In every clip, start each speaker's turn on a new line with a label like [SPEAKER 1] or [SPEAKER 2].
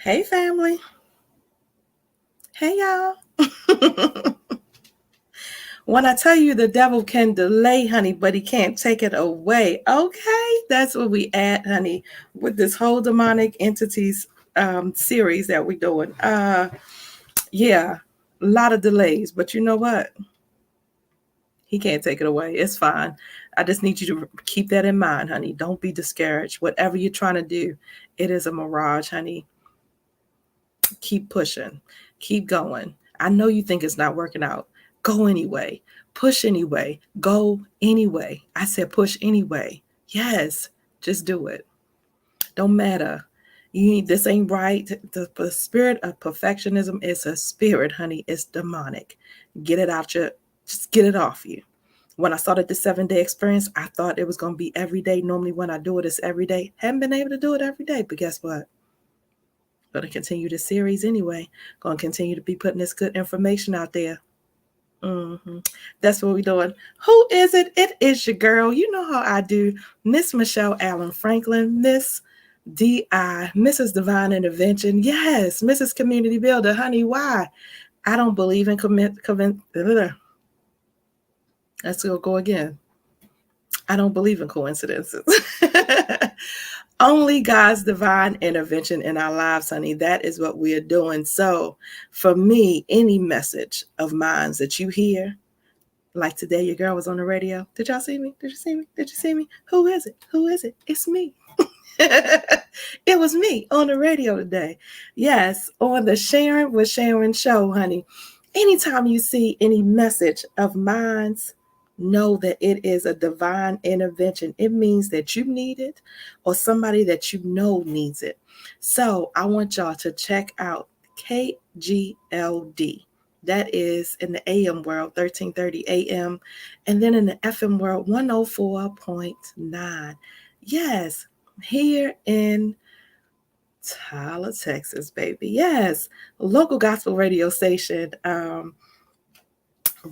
[SPEAKER 1] Hey, family. Hey, y'all. When I tell you the devil can delay, honey, but he can't take it away. Okay, that's what we at, honey, with this whole demonic entities series that we're doing. Yeah, a lot of delays, but you know what? He can't take it away. It's fine. I just need you to keep that in mind, honey. Don't be discouraged. Whatever you're trying to do, it is a mirage, honey. Keep pushing, keep going. I know you think it's not working out. Go anyway, push anyway, go anyway. I said push anyway. Yes, just do it. Don't matter. You need this ain't right. The spirit of perfectionism is a spirit, honey. It's demonic. Get it out your, just get it off you. When I started the 7-day experience, I thought it was going to be every day. Normally, when I do it, it's every day. Haven't been able to do it every day, but guess what? Going to continue this series anyway. Going to continue to be putting this good information out there. That's what we're doing. Who is it? It is your girl. You know how I do. Miss Michelle Allen Franklin, Miss DI, Mrs. Divine Intervention. Yes, Mrs. Community Builder. Honey, why? I don't believe in Let's go again. I don't believe in coincidences. Only God's divine intervention in our lives, honey. That is what we are doing. So, for me, any message of mine that you hear, like today, your girl was on the radio. Did y'all see me? Did you see me? Did you see me? Who is it? Who is it? It's me. It was me on the radio today. Yes, on the Sharon with Sharon show, honey. Anytime you see any message of mine's, know that it is a divine intervention. It means that you need it or somebody that you know needs it. So I want y'all to check out KGLD. That is in the AM world, 1330 AM, and then in the FM world, 104.9. Yes, here in Tyler, Texas, baby. Yes, local gospel radio station.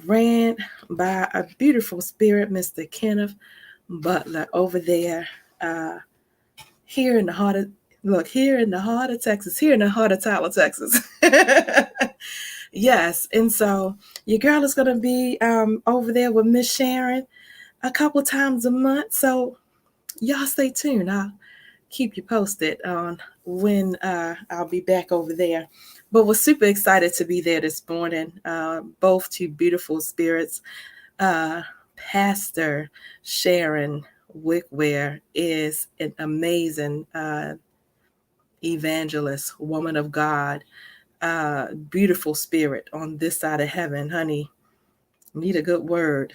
[SPEAKER 1] Ran by a beautiful spirit, Mr. Kenneth Butler, over there, here in the heart of here in the heart of Texas, here in the heart of Tyler, Texas. Yes, and so your girl is going to be over there with Miss Sharon a couple times a month. So y'all stay tuned. I'll keep you posted on when I'll be back over there. But we're super excited to be there this morning. Both two beautiful spirits. Pastor Sharon Wickware is an amazing evangelist, woman of God, beautiful spirit on this side of heaven. Honey, need a good word.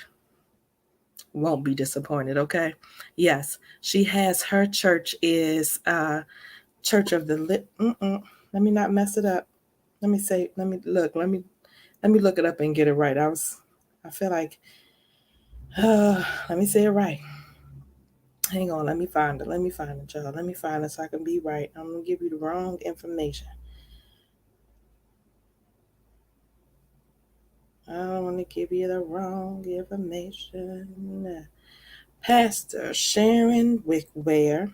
[SPEAKER 1] Won't be disappointed, okay? Yes, she has her church is Church of the Let me not mess it up. Let me look it up and get it right. I feel like let me say it right. Hang on, let me find it, y'all. Let me find it so I can be right. I'm gonna give you the wrong information. I don't want to give you the wrong information. Pastor Sharon Wickware.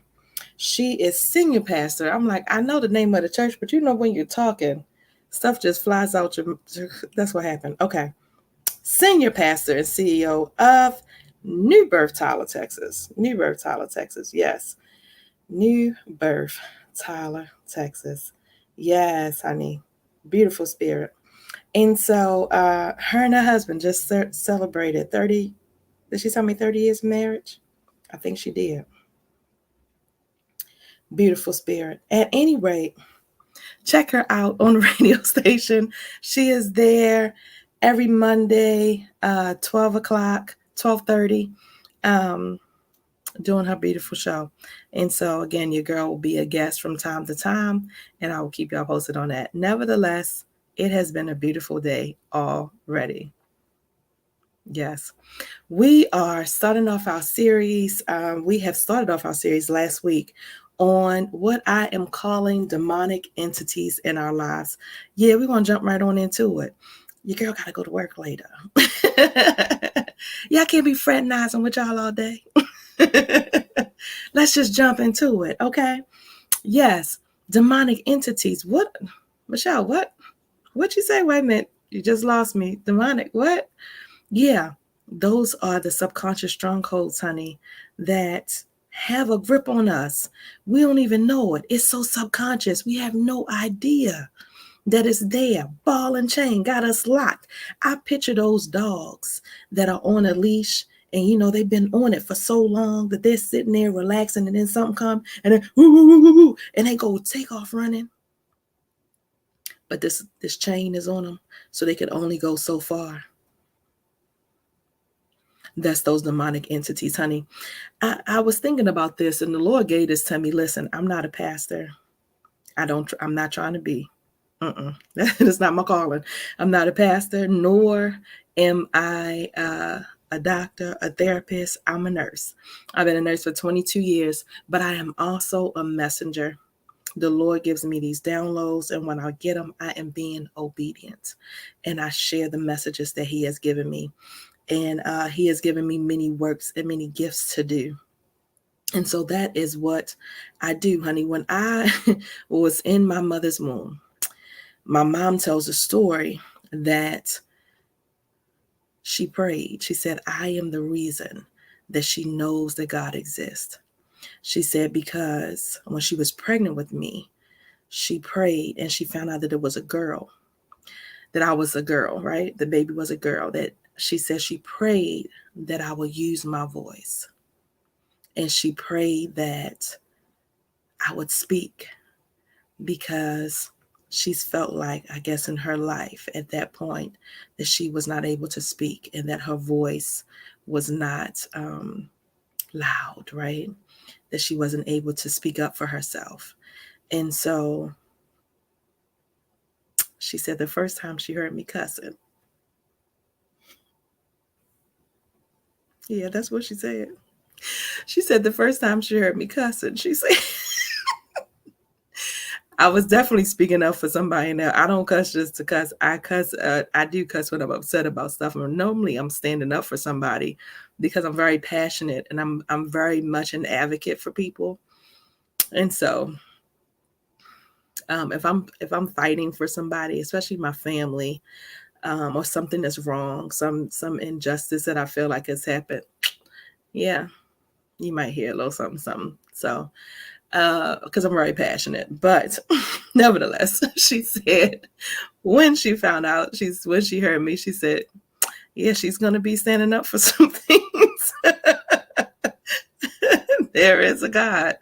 [SPEAKER 1] She is senior pastor. I'm like, I know the name of the church, but you know when you're talking, stuff just flies out your. That's what happened. Okay, senior pastor and CEO of New Birth, Tyler, Texas. New Birth, Tyler, Texas. Yes, New Birth, Tyler, Texas. Yes, honey, beautiful spirit. And so, her and her husband just celebrated 30. Did she tell me 30 years of marriage? I think she did. Beautiful spirit. At any rate, check her out on the radio station. She is there every Monday, 12 o'clock, 12:30, doing her beautiful show. And so again, your girl will be a guest from time to time, and I will keep y'all posted on that. Nevertheless, it has been a beautiful day already. Yes. We are starting off our series. We have started off our series last week on what I am calling demonic entities in our lives. Yeah, we're going to jump right on into it. Your girl got to go to work later. Y'all can't be fraternizing with y'all all day. Let's just jump into it, okay? Yes, Demonic entities. What? Michelle, what? What you say? Wait a minute. You just lost me. Demonic. What? Yeah. Those are the subconscious strongholds, honey, that have a grip on us. We don't even know it. It's so subconscious. We have no idea that it's there. Ball and chain got us locked. I picture those dogs that are on a leash, and they've been on it for so long that they're sitting there relaxing, and then something come and then woo, woo, woo, woo, woo, and they go take off running. But this chain is on them, so they can only go so far. That's those demonic entities, honey. I was thinking about this, and the Lord gave this to me. Listen, I'm not a pastor. I'm not trying to be. That's not my calling. I'm not a pastor, nor am I a doctor, a therapist. I'm a nurse. I've been a nurse for 22 years, but I am also a messenger. The Lord gives me these downloads, and when I get them, I am being obedient, and I share the messages that He has given me. And He has given me many works and many gifts to do. And so that is what I do, honey. When I was in my mother's womb, my mom tells a story that she prayed. She said, I am the reason that she knows that God exists. She said, because when she was pregnant with me, she prayed and she found out that it was a girl, that I was a girl, right? The baby was a girl. That she said she prayed that I would use my voice. And she prayed that I would speak, because she's felt like, I guess, in her life at that point, that she was not able to speak and that her voice was not loud, right? That she wasn't able to speak up for herself. And so she said the first time she heard me cussing. Yeah, that's what she said. She said the first time she heard me cussing, she said, I was definitely speaking up for somebody now. I don't cuss just to cuss. I cuss. I do cuss when I'm upset about stuff. And normally, I'm standing up for somebody because I'm very passionate and I'm very much an advocate for people. And so, if I'm fighting for somebody, especially my family, or something that's wrong, some injustice that I feel like has happened, yeah, you might hear a little something, something. So, because I'm very passionate, but nevertheless, she said when she found out, when she heard me, she said, yeah, she's going to be standing up for some things. There is a God.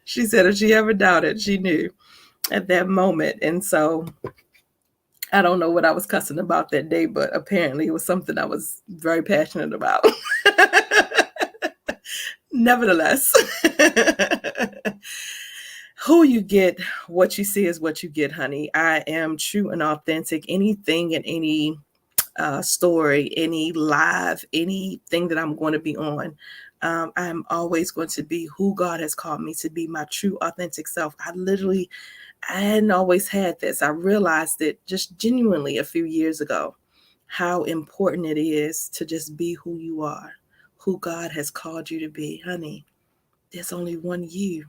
[SPEAKER 1] She said if she ever doubted, she knew at that moment. And so I don't know what I was cussing about that day, but apparently it was something I was very passionate about. Nevertheless, who you get, what you see is what you get, honey. I am true and authentic. Anything and any story, any live, anything that I'm going to be on, I'm always going to be who God has called me to be, my true, authentic self. I hadn't always had this. I realized it just genuinely a few years ago, how important it is to just be who you are, who God has called you to be. Honey, there's only one you.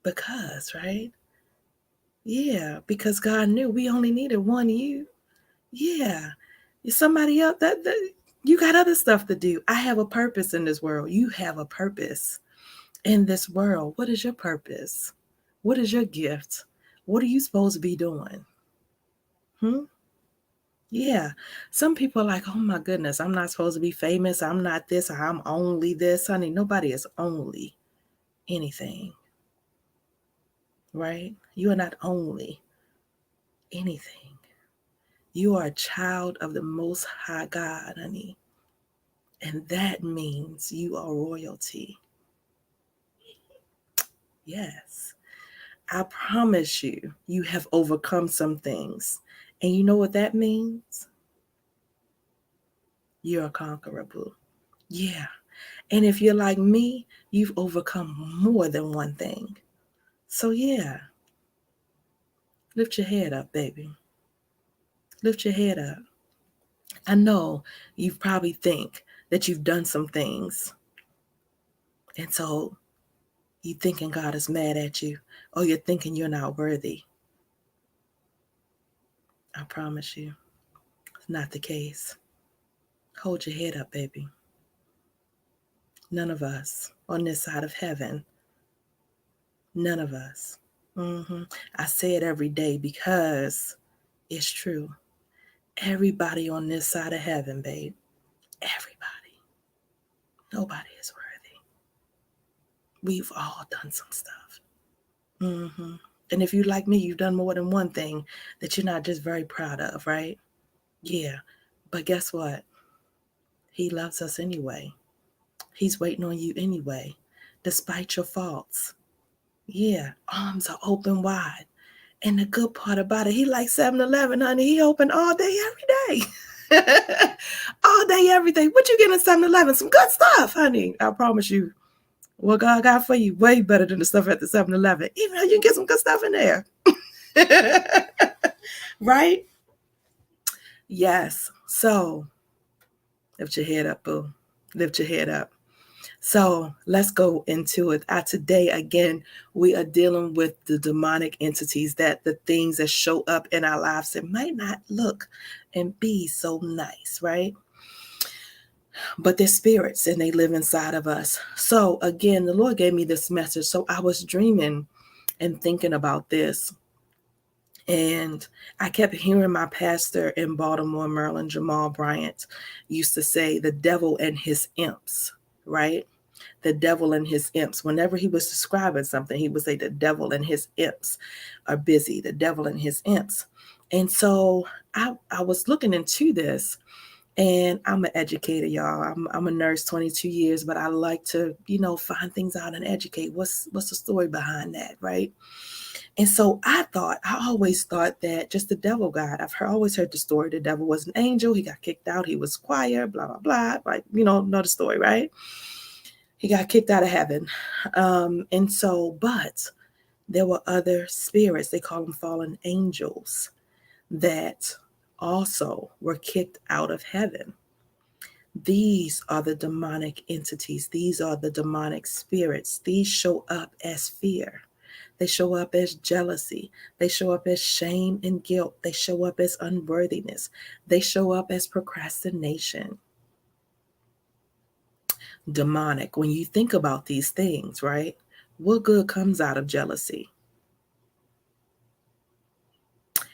[SPEAKER 1] Because, right? Yeah, because God knew we only needed one you. Yeah. Somebody else that you got other stuff to do. I have a purpose in this world. You have a purpose in this world. What is your purpose? What is your gift? What are you supposed to be doing? Yeah. Some people are like, oh my goodness, I'm not supposed to be famous. I'm not this. I'm only this. Honey, nobody is only anything, right? You are not only anything. You are a child of the Most High God, honey. And that means you are royalty. Yes. I promise you, you have overcome some things. And you know what that means? You're a conqueror, boo. Yeah. And if you're like me, you've overcome more than one thing. So, yeah, lift your head up, baby. Lift your head up. I know you probably think that you've done some things. And so You thinking God is mad at you, or you're thinking you're not worthy. I promise you, it's not the case. Hold your head up, baby. None of us on this side of heaven, none of us. I say it every day because it's true. Everybody on this side of heaven, babe, everybody, nobody is worthy. We've all done some stuff. And if you like me, you've done more than one thing that you're not just very proud of, right? Yeah. But guess what? He loves us anyway. He's waiting on you anyway, despite your faults. Yeah, arms are open wide. And the good part about it, he like 7-Eleven, honey. He open all day, every day. All day, every day. What you getting at 7-Eleven? Some good stuff, honey. I promise you. What God got for you, way better than the stuff at the 7-Eleven. Even though you can get some good stuff in there. Right? Yes. So lift your head up, boo. Lift your head up. So let's go into it. Today, again, we are dealing with the demonic entities, that the things that show up in our lives that might not look and be so nice, right? But they're spirits and they live inside of us. So again, the Lord gave me this message. So I was dreaming and thinking about this. And I kept hearing my pastor in Baltimore, Maryland, Jamal Bryant, used to say the devil and his imps, right? The devil and his imps. Whenever he was describing something, he would say the devil and his imps are busy, the devil and his imps. And so I was looking into this, and I'm an educator, y'all. I'm a nurse, 22 years, but I like to, find things out and educate. What's the story behind that, right? And so I always thought that just the devil God. Always heard the story. The devil was an angel. He got kicked out. He was quiet, blah, blah, blah. Like, know the story, right? He got kicked out of heaven. But there were other spirits, they call them fallen angels, that also were kicked out of heaven. These are the demonic entities. These are the demonic spirits. These show up as fear. They show up as jealousy. They show up as shame and guilt. They show up as unworthiness. They show up as procrastination. Demonic. When you think about these things, right? What good comes out of jealousy?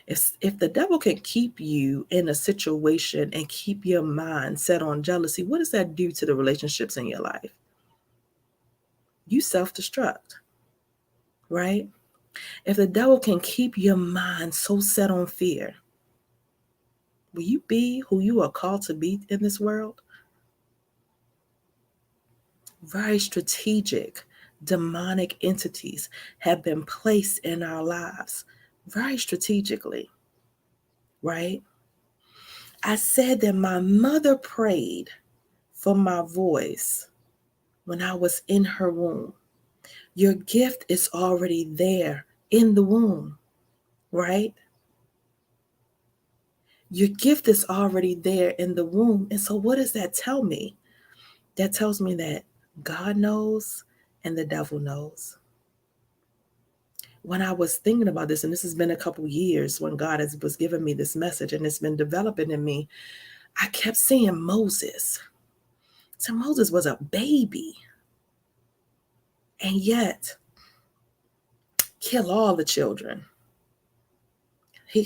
[SPEAKER 1] If the devil can keep you in a situation and keep your mind set on jealousy, what does that do to the relationships in your life? You self-destruct, right? If the devil can keep your mind so set on fear, will you be who you are called to be in this world? Very strategic, demonic entities have been placed in our lives very strategically, right? I said that my mother prayed for my voice when I was in her womb. Your gift is already there in the womb, right? Your gift is already there in the womb. And so what does that tell me? That tells me that God knows and the devil knows. When I was thinking about this, and this has been a couple years when God was giving me this message and it's been developing in me, I kept seeing Moses. So Moses was a baby. And yet, kill all the children. He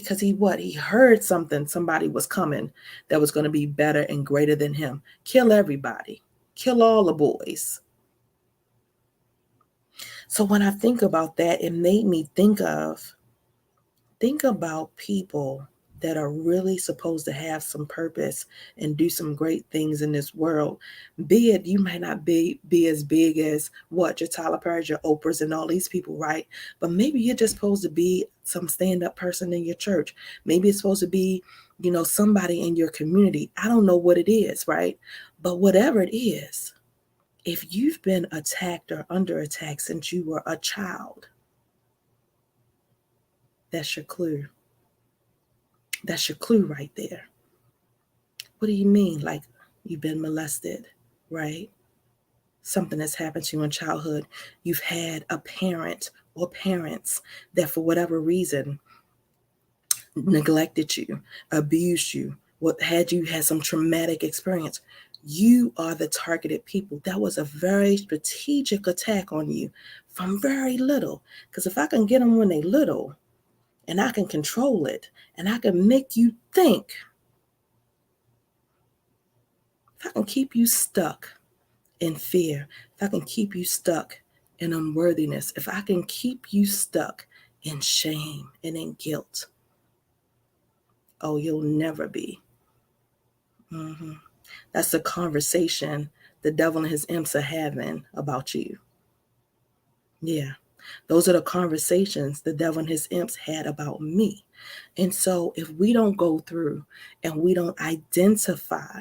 [SPEAKER 1] heard somebody was coming that was going to be better and greater than him. Kill everybody. Kill all the boys. So when I think about that, it made me think about people that are really supposed to have some purpose and do some great things in this world. Be it you might not be as big as your Tyler Perry's, your Oprahs, and all these people, right? But maybe you're just supposed to be some stand-up person in your church. Maybe it's supposed to be, somebody in your community. I don't know what it is, right? But whatever it is, if you've been attacked or under attack since you were a child, that's your clue. That's your clue right there. What do you mean? Like you've been molested, right? something that's happened to you in childhood. You've had a parent or parents that, for whatever reason, neglected you, abused you, what had you had some traumatic experience. You are the targeted people. That was a very strategic attack on you from very little. Because if I can get them when they little, and I can control it, and I can make you think, if I can keep you stuck in fear, if I can keep you stuck in unworthiness, if I can keep you stuck in shame and in guilt, oh, you'll never be. Mm-hmm. That's the conversation the devil and his imps are having about you. Yeah. Those are the conversations the devil and his imps had about me. And so if we don't go through and we don't identify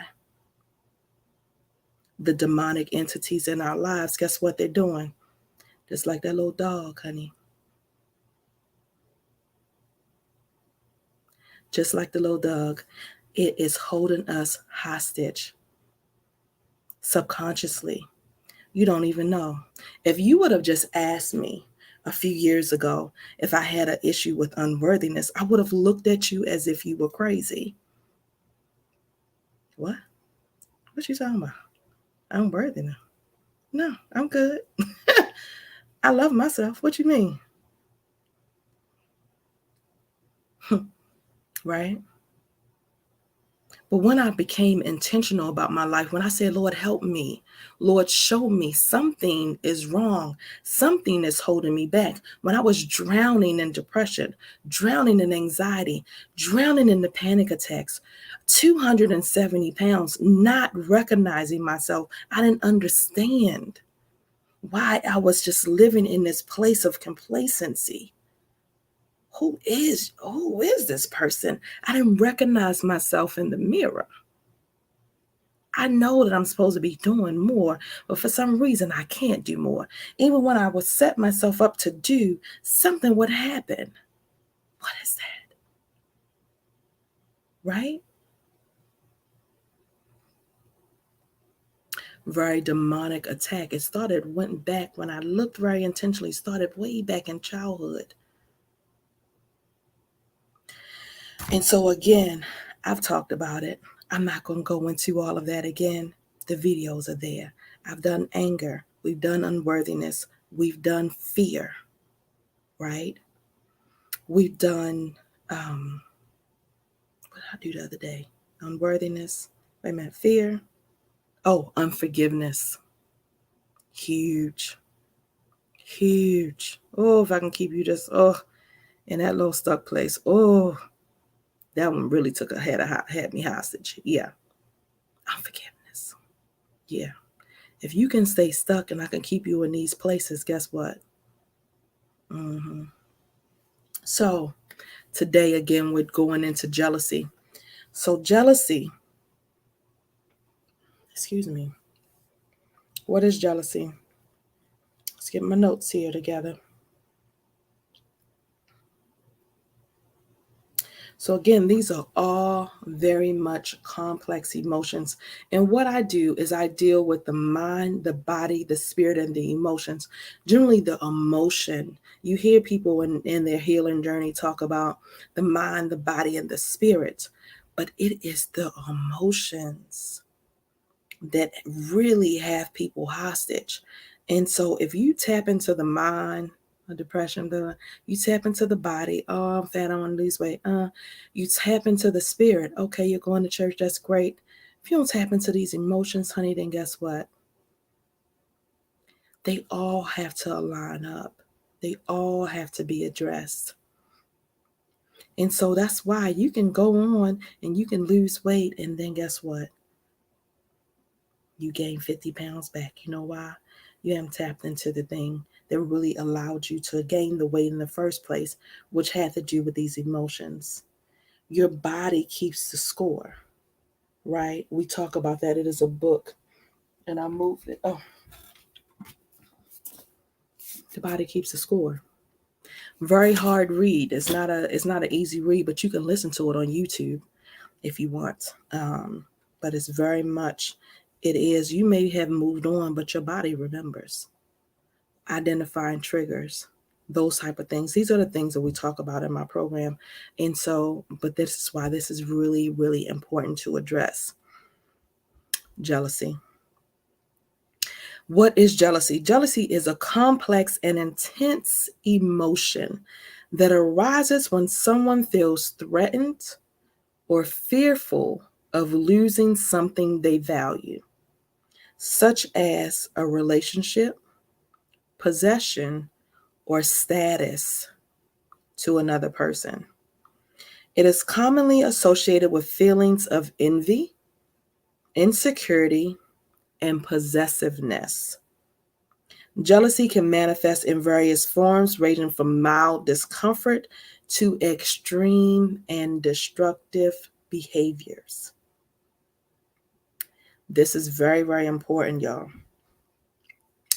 [SPEAKER 1] the demonic entities in our lives, guess what they're doing? Just like that little dog, honey. Just like the little dog, it is holding us hostage subconsciously. You don't even know. If you would have just asked me a few years ago if I had an issue with unworthiness, I would have looked at you as if you were crazy. What? What you talking about? I'm worthy now. No, I'm good. I love myself. What you mean? Right? But when I became intentional about my life, when I said, Lord, help me, Lord, show me something is wrong, something is holding me back. When I was drowning in depression, drowning in anxiety, drowning in the panic attacks, 270 pounds, not recognizing myself, I didn't understand why I was just living in this place of complacency. Who is this person? I didn't recognize myself in the mirror. I know that I'm supposed to be doing more, but for some reason I can't do more. Even when I would set myself up to do, something would happen. What is that? Right? Very demonic attack. Went back when I looked very intentionally, started way back in childhood. And so again, I've talked about it. I'm not going to go into all of that again. The videos are there. I've done anger. We've done unworthiness. We've done fear, right? We've done, what did I do the other day? Unworthiness. Wait a minute. Fear. Oh, unforgiveness. Huge. Huge. Oh, if I can keep you just, in that little stuck place. Oh, that one really had me hostage. Yeah. Unforgiveness. Yeah. If you can stay stuck and I can keep you in these places, guess what? Mm-hmm. So today, again, we're going into jealousy. So jealousy, excuse me. What is jealousy? Let's get my notes here together. So again, these are all very much complex emotions. And what I do is I deal with the mind, the body, the spirit, and the emotions. Generally, the emotion. You hear people in their healing journey talk about the mind, the body, and the spirit. But it is the emotions that really have people hostage. And so if you tap into the mind, depression, you tap into the body, oh, I'm fat, I want to lose weight. You tap into the spirit. Okay, you're going to church, that's great. If you don't tap into these emotions, honey, then guess what? They all have to align up. They all have to be addressed. And so that's why you can go on and you can lose weight, and then guess what? You gain 50 pounds back. You know why? You haven't tapped into the thing that really allowed you to gain the weight in the first place, which had to do with these emotions. Your body keeps the score, right? We talk about that. It is a book, and I moved it. Oh, the body keeps the score. Very hard read. It's not an easy read, but you can listen to it on YouTube if you want. But it's very much it is you may have moved on, but your body remembers. Identifying triggers, those type of things. These are the things that we talk about in my program. And so, but this is why this is really, really important to address jealousy. What is jealousy? Jealousy is a complex and intense emotion that arises when someone feels threatened or fearful of losing something they value, such as a relationship, possession, or status to another person. It is commonly associated with feelings of envy, insecurity, and possessiveness. Jealousy can manifest in various forms, ranging from mild discomfort to extreme and destructive behaviors. This is very, very important, y'all.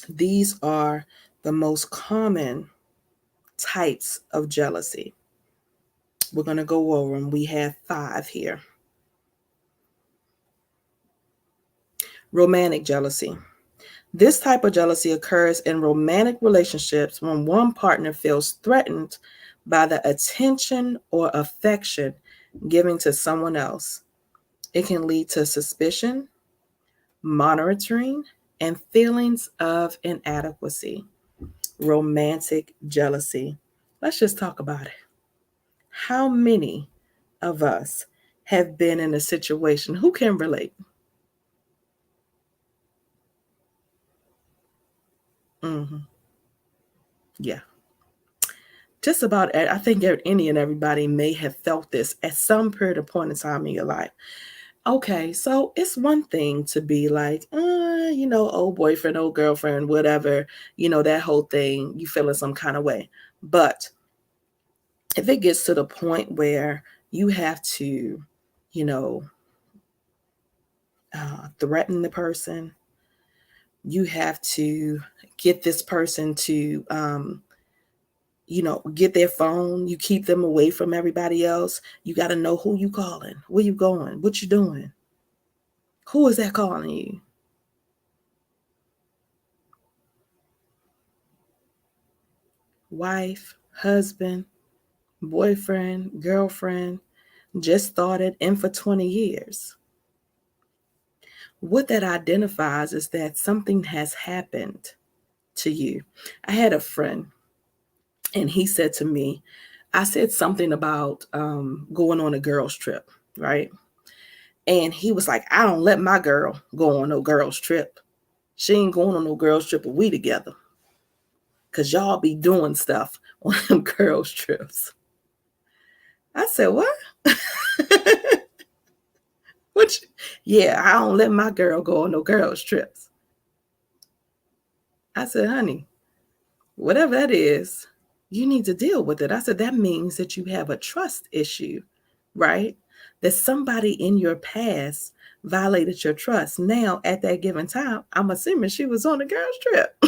[SPEAKER 1] These are the most common types of jealousy. We're going to go over them. We have 5 here. Romantic jealousy. This type of jealousy occurs in romantic relationships when one partner feels threatened by the attention or affection given to someone else. It can lead to suspicion, monitoring, and feelings of inadequacy. Romantic jealousy. Let's just talk about it. How many of us have been in a situation? Who can relate? Mm-hmm. Yeah. Just about, I think any and everybody may have felt this at some period of point in time in your life. Okay, so it's one thing to be like, old boyfriend, old girlfriend, whatever, that whole thing, you feeling some kind of way. But if it gets to the point where you have to, you know, threaten the person, you have to get this person to, get their phone, you keep them away from everybody else. You got to know who you calling, where you going, what you doing, who is that calling you. Wife, husband, boyfriend, girlfriend, just started in for 20 years. What that identifies is that something has happened to you. I had a friend, and he said to me, I said something about going on a girls' trip, right? And he was like, I don't let my girl go on no girls' trip. She ain't going on no girls' trip, but we together. Because y'all be doing stuff on them girls' trips. I said, what? Which, yeah, I don't let my girl go on no girls' trips. I said, honey, whatever that is, you need to deal with it. I said, that means that you have a trust issue, right? That somebody in your past violated your trust. Now, at that given time, I'm assuming she was on a girls' trip.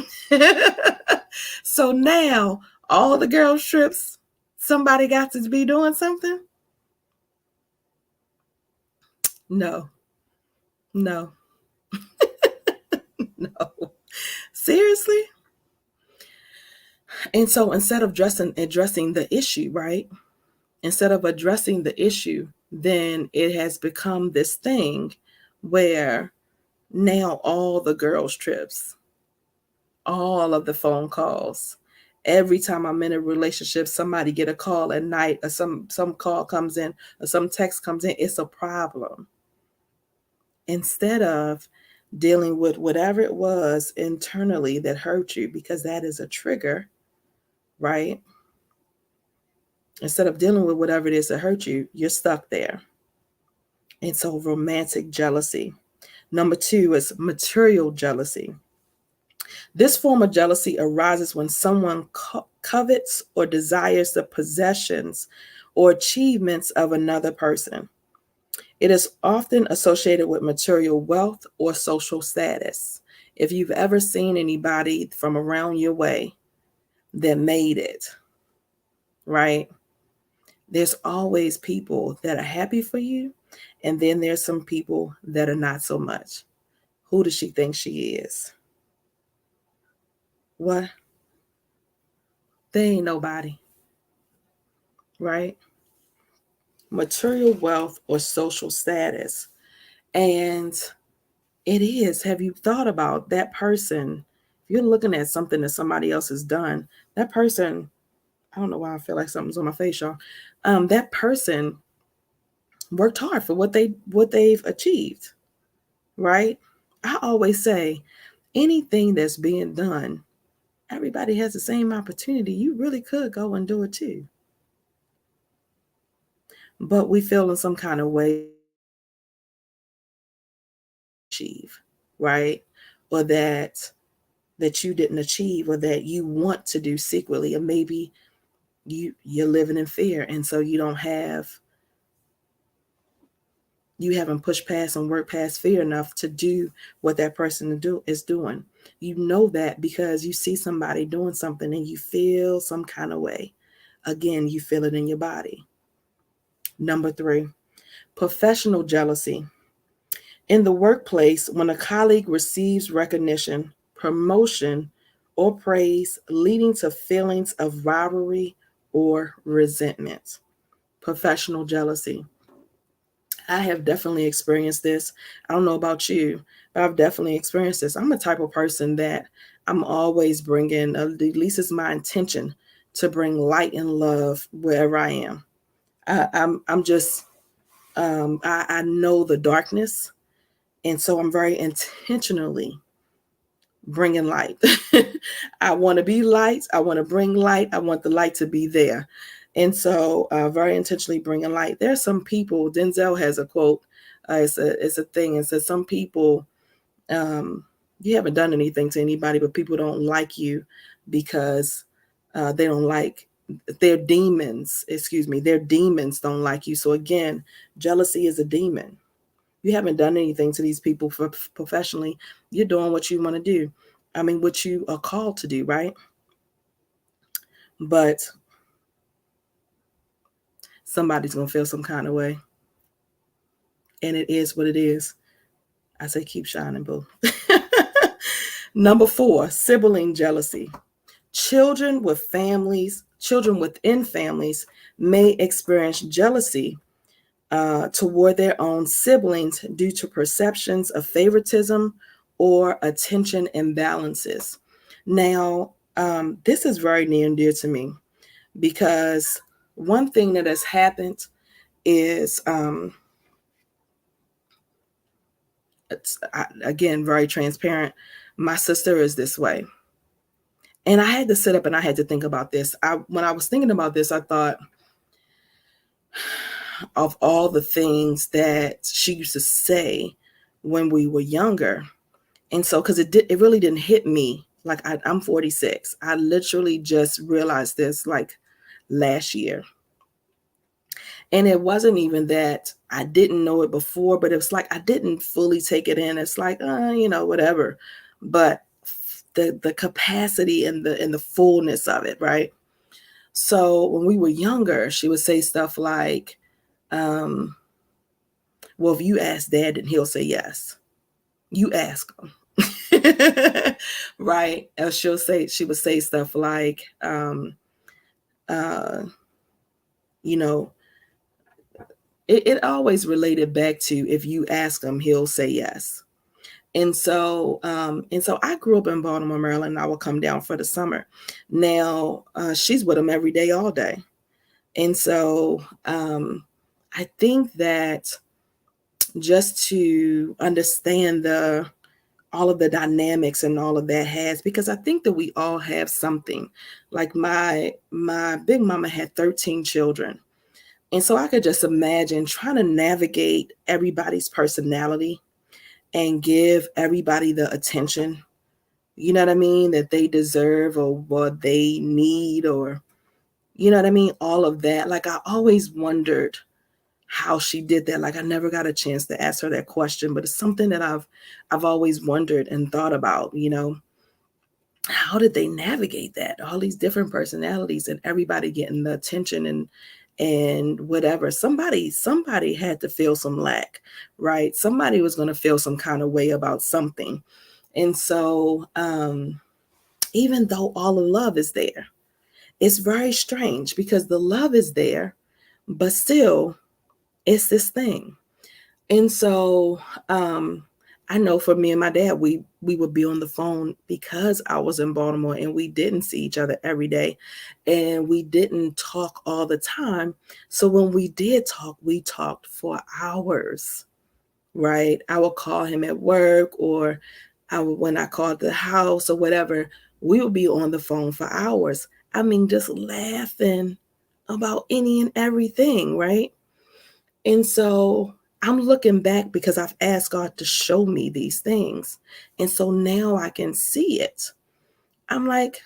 [SPEAKER 1] So now, all the girls' trips, somebody got to be doing something? No, no, no. Seriously? And so instead of addressing the issue, right? Instead of addressing the issue, then it has become this thing where now all the girls' trips, all of the phone calls, every time I'm in a relationship, somebody get a call at night, or some call comes in, or some text comes in, it's a problem. Instead of dealing with whatever it was internally that hurt you, because that is a trigger, right? Instead of dealing with whatever it is that hurt you, you're stuck there. And so romantic jealousy. Number 2 is material jealousy. This form of jealousy arises when someone covets or desires the possessions or achievements of another person. It is often associated with material wealth or social status. If you've ever seen anybody from around your way that made it, right? There's always people that are happy for you, and then there's some people that are not so much. Who does she think she is? What? They ain't nobody, right? Material wealth or social status. And it is. Have you thought about that person? If you're looking at something that somebody else has done, that person, I don't know why I feel like something's on my face, y'all. That person worked hard for what they've achieved, right? I always say anything that's being done, everybody has the same opportunity. You really could go and do it too. But we feel in some kind of way achieve, right? Or that you didn't achieve, or that you want to do secretly, or maybe you're living in fear, and so you haven't pushed past and worked past fear enough to do what that person is doing. You know that because you see somebody doing something and you feel some kind of way. Again, you feel it in your body. Number 3, professional jealousy. In the workplace, when a colleague receives recognition, promotion, or praise, leading to feelings of rivalry or resentment. Professional jealousy. I have definitely experienced this. I don't know about you, but I've definitely experienced this. I'm a type of person that I'm always bringing, at least it's my intention, to bring light and love wherever I am. I'm just, I know the darkness. And so I'm very intentionally bringing light. I want to be light. I want to bring light. I want the light to be there. And so, very intentionally bringing light. There's some people. Denzel has a quote. It's a thing. It says some people, um, you haven't done anything to anybody, but people don't like you because they don't like their demons. Excuse me, their demons don't like you. So again, jealousy is a demon. You haven't done anything to these people professionally. You're doing what you want to do. I mean, what you are called to do, right? But somebody's going to feel some kind of way. And it is what it is. I say, keep shining, boo. Number 4, sibling jealousy. Children within families may experience jealousy toward their own siblings due to perceptions of favoritism or attention imbalances. Now, this is very near and dear to me because one thing that has happened is, again, very transparent. My sister is this way. And I had to sit up and I had to think about this. When I was thinking about this, I thought of all the things that she used to say when we were younger. And so, because it really didn't hit me. Like I'm 46. I literally just realized this like last year. And it wasn't even that I didn't know it before, but it was like I didn't fully take it in. It's like, whatever. But the capacity and the fullness of it, right? So when we were younger, she would say stuff like, well, if you ask dad, then he'll say yes. You ask him. Right? And she would say stuff like, uh, you know, it always related back to if you ask him, he'll say yes. And so I grew up in Baltimore, Maryland. And I would come down for the summer. Now she's with him every day, all day. And so I think that just to understand all of the dynamics and all of that has, because I think that we all have something. Like my big mama had 13 children. And so I could just imagine trying to navigate everybody's personality and give everybody the attention, you know what I mean, that they deserve or what they need, or, you know what I mean? All of that. Like I always wondered how she did that. Like I never got a chance to ask her that question, but it's something that I've always wondered and thought about, how did they navigate that? All these different personalities and everybody getting the attention and whatever. Somebody had to feel some lack, right? Somebody was going to feel some kind of way about something. And so even though all the love is there, it's very strange because the love is there, but still it's this thing. And so I know for me and my dad, we would be on the phone because I was in Baltimore and we didn't see each other every day and we didn't talk all the time. So when we did talk, we talked for hours, right? I would call him at work or when I called the house or whatever, we would be on the phone for hours. I mean, just laughing about any and everything, right? And so I'm looking back because I've asked God to show me these things. And so now I can see it. I'm like,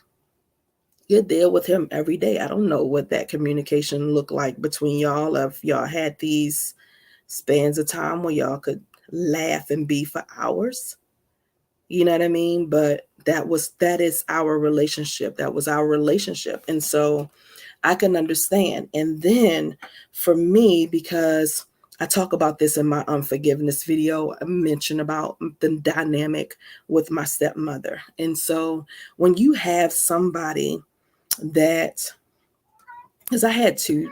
[SPEAKER 1] you're there with him every day. I don't know what that communication looked like between y'all, if y'all had these spans of time where y'all could laugh and be for hours. You know what I mean? But that is our relationship. That was our relationship. And so I can understand. And then for me, because I talk about this in my unforgiveness video, I mentioned about the dynamic with my stepmother. And so when you have somebody that, because I had two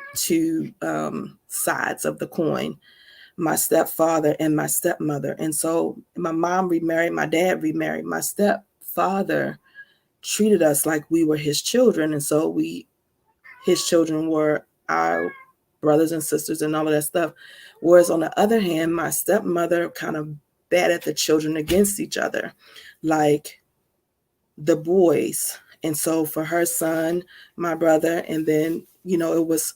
[SPEAKER 1] sides of the coin, my stepfather and my stepmother. And so my mom remarried, my dad remarried. My stepfather treated us like we were his children. And so his children were our brothers and sisters and all of that stuff. Whereas on the other hand, my stepmother kind of batted the children against each other, like the boys. And so for her son, my brother, and then, it was,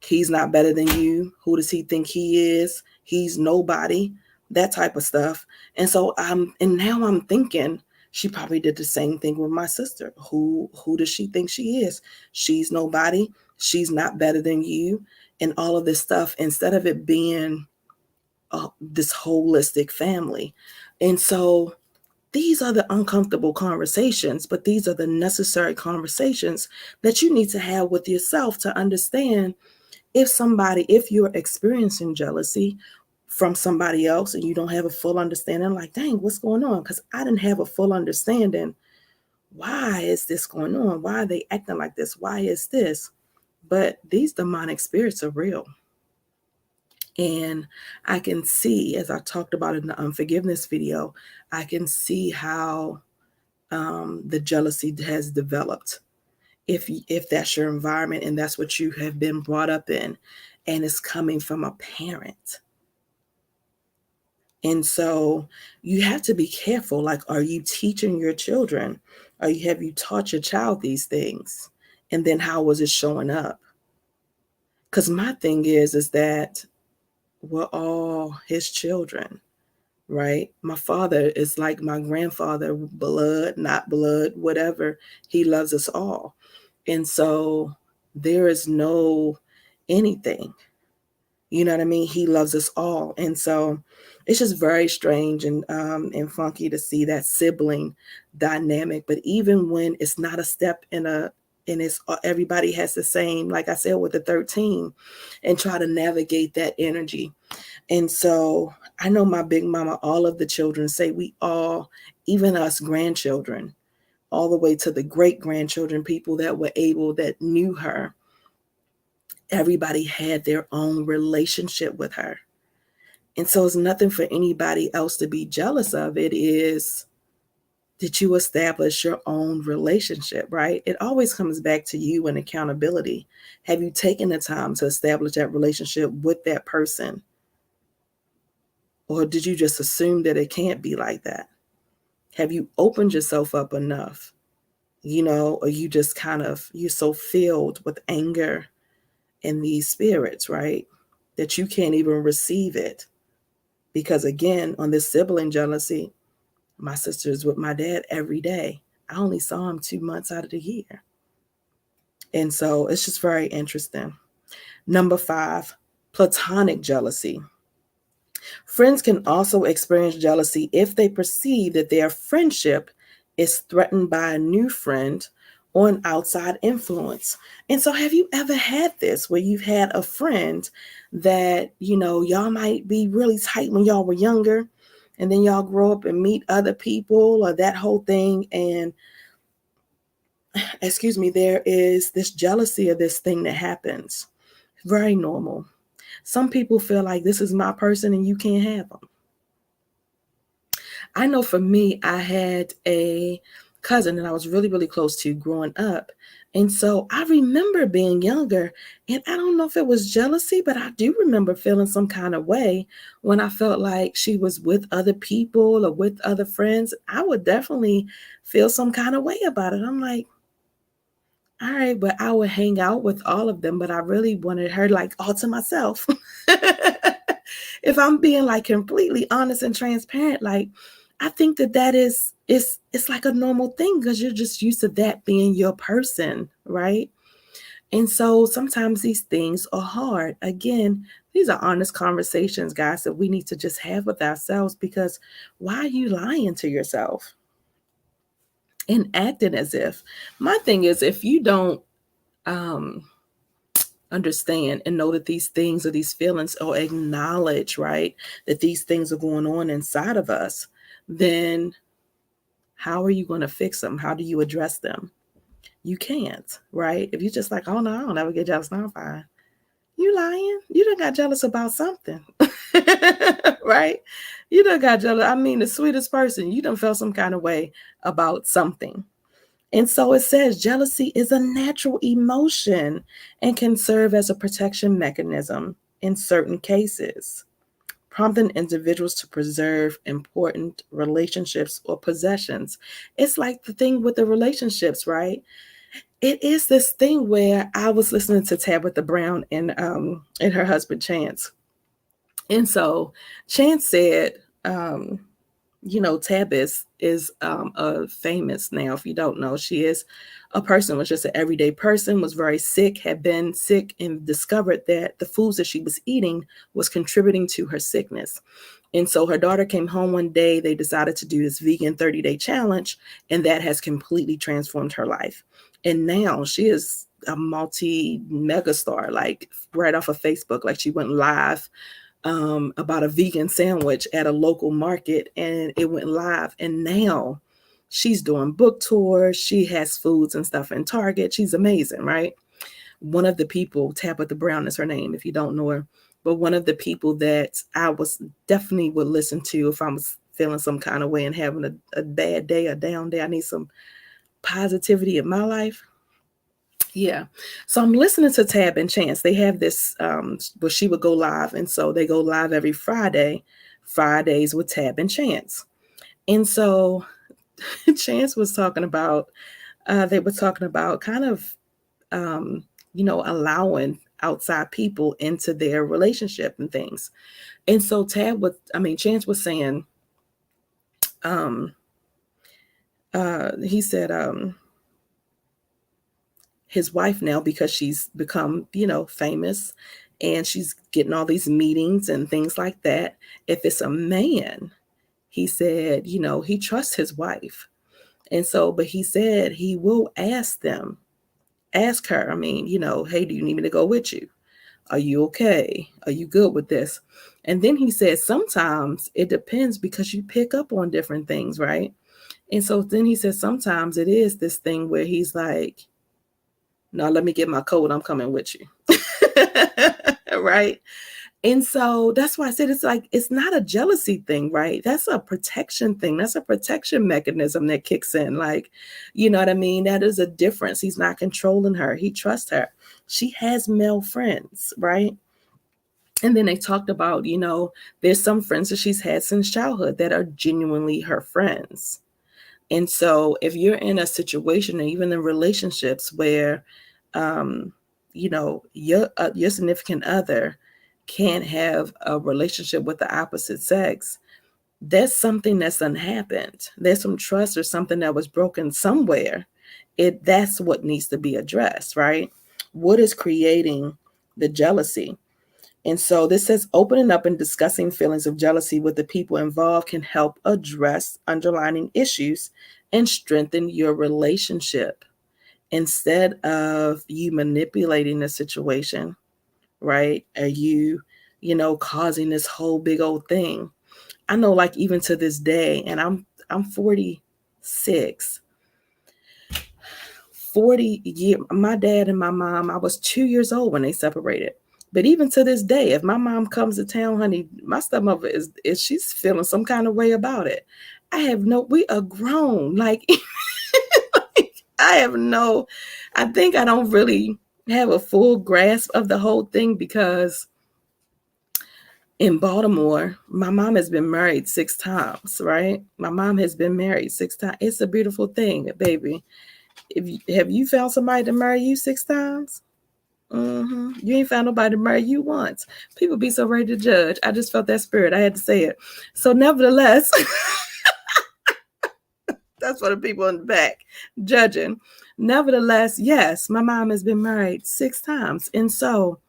[SPEAKER 1] he's not better than you. Who does he think he is? He's nobody, that type of stuff. And so and now I'm thinking, she probably did the same thing with my sister. Who does she think she is? She's nobody. She's not better than you. And all of this stuff, instead of it being this holistic family. And so these are the uncomfortable conversations, but these are the necessary conversations that you need to have with yourself to understand if you're experiencing jealousy from somebody else and you don't have a full understanding, like, dang, what's going on? Because I didn't have a full understanding. Why is this going on? Why are they acting like this? Why is this? But these demonic spirits are real. And I can see, as I talked about in the unforgiveness video, I can see how the jealousy has developed. If that's your environment and that's what you have been brought up in, and it's coming from a parent. And so you have to be careful. Like, are you teaching your children? Have you taught your child these things? And then how was it showing up? Because my thing is that we're all his children, right? My father is like my grandfather, blood, not blood, whatever. He loves us all. And so there is no anything. You know what I mean? He loves us all. And so it's just very strange and funky to see that sibling dynamic. But even when it's not a step and it's everybody has the same, like I said, with the 13, and try to navigate that energy. And so I know my big mama, all of the children say we all, even us grandchildren, all the way to the great grandchildren, people that knew her, everybody had their own relationship with her. And so it's nothing for anybody else to be jealous of. It is, did you establish your own relationship, right? It always comes back to you and accountability. Have you taken the time to establish that relationship with that person? Or did you just assume that it can't be like that? Have you opened yourself up enough? Or you just you're so filled with anger and these spirits, right? That you can't even receive it. Because again, on this sibling jealousy, my sister is with my dad every day. I only saw him 2 months out of the year. And so it's just very interesting. Number 5, platonic jealousy. Friends can also experience jealousy if they perceive that their friendship is threatened by a new friend on outside influence. And so, have you ever had this where you've had a friend that, y'all might be really tight when y'all were younger, and then y'all grow up and meet other people or that whole thing? And excuse me, there is this jealousy of this thing that happens. Very normal. Some people feel like this is my person and you can't have them. I know for me, I had a cousin that I was really, really close to growing up. And so I remember being younger, and I don't know if it was jealousy, but I do remember feeling some kind of way when I felt like she was with other people or with other friends. I would definitely feel some kind of way about it. I'm like, all right, but I would hang out with all of them, but I really wanted her like all to myself. If I'm being like completely honest and transparent, like I think that is it's like a normal thing because you're just used to that being your person, right? And so sometimes these things are hard. Again, these are honest conversations, guys, that we need to just have with ourselves, because why are you lying to yourself and acting as if? My thing is, if you don't um understand and know that these things or these feelings, or acknowledge, right, that these things are going on inside of us, then how are you going to fix them? How do you address them? You can't, right? If you're just like, oh no, I don't ever get jealous, no, I'm fine. You lying. You done got jealous about something. Right? You done got jealous. I mean, the sweetest person, you done felt some kind of way about something. And so it says jealousy is a natural emotion and can serve as a protection mechanism in certain cases, prompting individuals to preserve important relationships or possessions. It's like the thing with the relationships, right? It is this thing where I was listening to Tabitha Brown and her husband Chance. And so Chance said, Tab is a famous now. If you don't know, she is a person, was just an everyday person, was very sick, had been sick, and discovered that the foods that she was eating was contributing to her sickness. And so her daughter came home one day. They decided to do this vegan 30-day challenge, and that has completely transformed her life. And now she is a multi mega star, like right off of Facebook. Like she went live about a vegan sandwich at a local market, and it went live. And now she's doing book tours. She has foods and stuff in Target. She's amazing, right? One of the people, Tabitha Brown is her name, if you don't know her, but one of the people that I was definitely would listen to if I was feeling some kind of way and having a bad day, a down day. I need some positivity in my life. Yeah. So I'm listening to Tab and Chance. They have this where she would go live. And so they go live every Fridays with Tab and Chance. And so Chance was talking about, they were talking about kind of, allowing outside people into their relationship and things. And so Chance was saying, he said, his wife now, because she's become, famous, and she's getting all these meetings and things like that. If it's a man, he said, he trusts his wife. And so, but he said he will ask her, hey, do you need me to go with you? Are you okay? Are you good with this? And then he said, sometimes it depends because you pick up on different things, right? And so then he said, sometimes it is this thing where he's like, no, let me get my coat. I'm coming with you. Right. And so that's why I said it's not a jealousy thing, right? That's a protection thing. That's a protection mechanism that kicks in. Like, you know what I mean? That is a difference. He's not controlling her. He trusts her. She has male friends, right? And then they talked about, there's some friends that she's had since childhood that are genuinely her friends. And so if you're in a situation, and even in relationships where, your significant other can't have a relationship with the opposite sex, that's something that's unhappened. There's some trust or something that was broken somewhere. That's what needs to be addressed, right? What is creating the jealousy? And so this says opening up and discussing feelings of jealousy with the people involved can help address underlying issues and strengthen your relationship. Instead of you manipulating the situation, right? Are you, causing this whole big old thing? I know, like, even to this day, and I'm 46. 40 year my dad and my mom, I was 2 years old when they separated. But even to this day, if my mom comes to town, honey, my stepmother is she's feeling some kind of way about it. We are grown. Like, I have no, I think I don't really have a full grasp of the whole thing because in Baltimore, my mom has been married 6 times, right? My mom has been married 6 times. It's a beautiful thing, baby. Have you found somebody to marry you 6 times? You ain't found nobody to marry you once. People be so ready to judge. I just felt that spirit. I had to say it. So, nevertheless, that's for the people in the back judging. Nevertheless, yes, my mom has been married 6 times, and so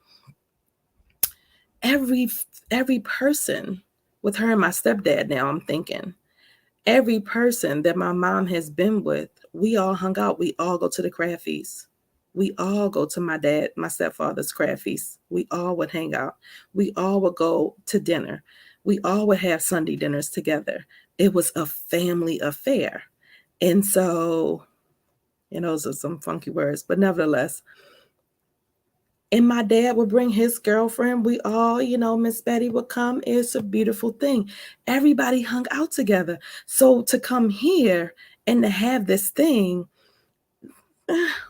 [SPEAKER 1] every every person with her and my stepdad. Now I'm thinking every person that my mom has been with, we all hung out. We all go to the craft feast. We all go to my stepfather's craft feast. We all would hang out. We all would go to dinner. We all would have Sunday dinners together. It was a family affair. And so, those are some funky words, but nevertheless, and my dad would bring his girlfriend. We all, Miss Betty would come. It's a beautiful thing. Everybody hung out together. So to come here and to have this thing,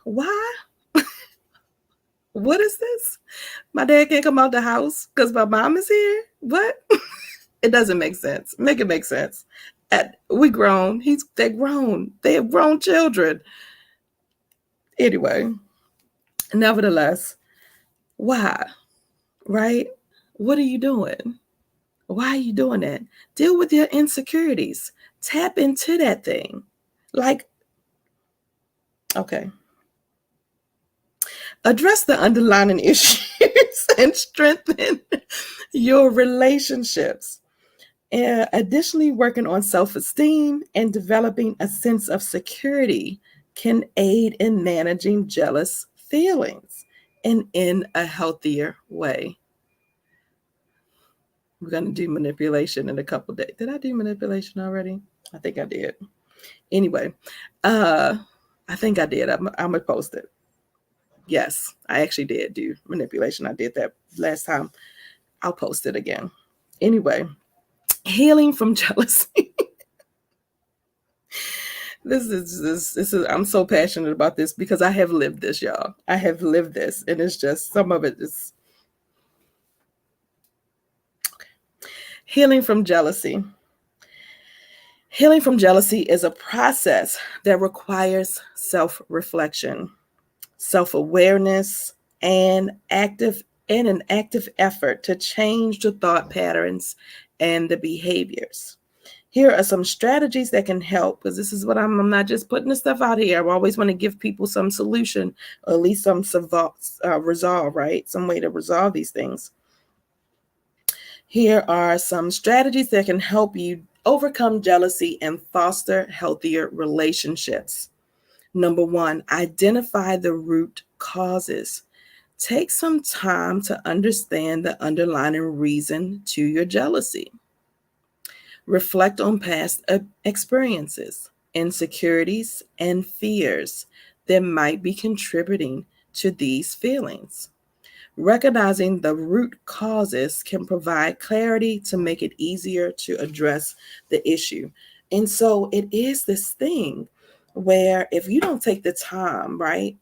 [SPEAKER 1] why? What is this? My dad can't come out the house because my mom is here. What? It doesn't make sense. Make it make sense. We grown. They're grown. They have grown children. Anyway, nevertheless, why? Right? What are you doing? Why are you doing that? Deal with your insecurities. Tap into that thing. Like, okay. Address the underlying issues and strengthen your relationships. Additionally, working on self esteem and developing a sense of security can aid in managing jealous feelings and in a healthier way. We're going to do manipulation in a couple days. Did I do manipulation already? I think I did. Anyway, I think I did. I'm gonna post it. Yes, I actually did do manipulation. I did that last time. I'll post it again. Anyway, healing from jealousy. This is I'm so passionate about this because I have lived this, y'all. I have lived this, and it's just some of it is healing from jealousy. Healing from jealousy is a process that requires self-reflection, self-awareness, and an active effort to change the thought patterns and the behaviors. Here are some strategies that can help, because this is what I'm not just putting the stuff out here. I always want to give people some solution, or at least some resolve, right? Some way to resolve these things. Here are some strategies that can help you overcome jealousy and foster healthier relationships. Number one, identify the root causes. Take some time to understand the underlying reason to your jealousy. Reflect on past experiences, insecurities, and fears that might be contributing to these feelings. Recognizing the root causes can provide clarity to make it easier to address the issue. And so it is this thing where if you don't take the time, right?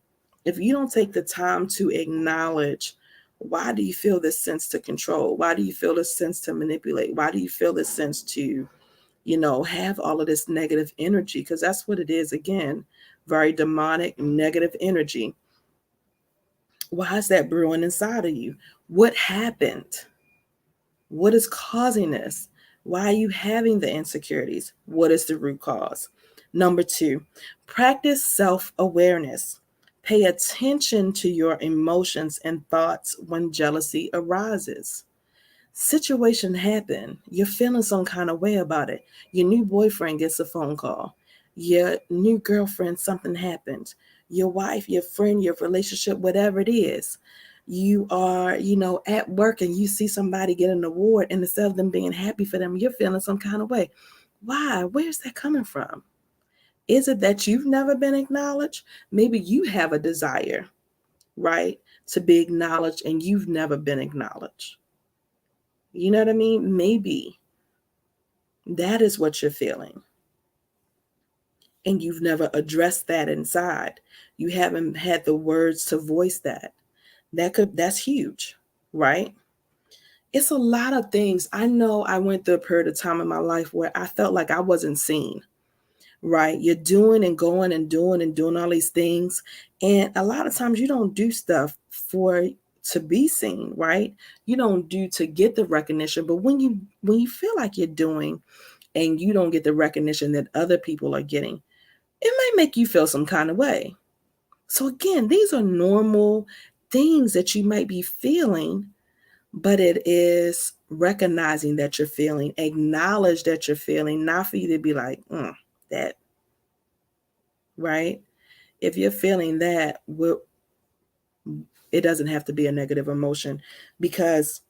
[SPEAKER 1] If you don't take the time to acknowledge, why do you feel this sense to control? Why do you feel this sense to manipulate? Why do you feel this sense to, have all of this negative energy? Because that's what it is, again, very demonic, negative energy. Why is that brewing inside of you? What happened? What is causing this? Why are you having the insecurities? What is the root cause? Number two, practice self-awareness. Pay attention to your emotions and thoughts when jealousy arises. Situation happen. You're feeling some kind of way about it. Your new boyfriend gets a phone call. Your new girlfriend, something happened. your wife, your friend, your relationship, whatever it is. You are, at work and you see somebody get an award, and instead of them being happy for them, you're feeling some kind of way. Why? Where's that coming from? Is it that you've never been acknowledged? Maybe you have a desire, right, to be acknowledged and you've never been acknowledged. You know what I mean? Maybe that is what you're feeling. And you've never addressed that inside. You haven't had the words to voice that. That's huge, right? It's a lot of things. I know I went through a period of time in my life where I felt like I wasn't seen, right? You're doing and going and doing all these things. And a lot of times you don't do stuff for to be seen, right? You don't do to get the recognition. But when you feel like you're doing and you don't get the recognition that other people are getting, it might make you feel some kind of way. So again, these are normal things that you might be feeling, but it is recognizing that you're feeling, acknowledge that you're feeling, not for you to be like, that, right? If you're feeling that, it doesn't have to be a negative emotion, because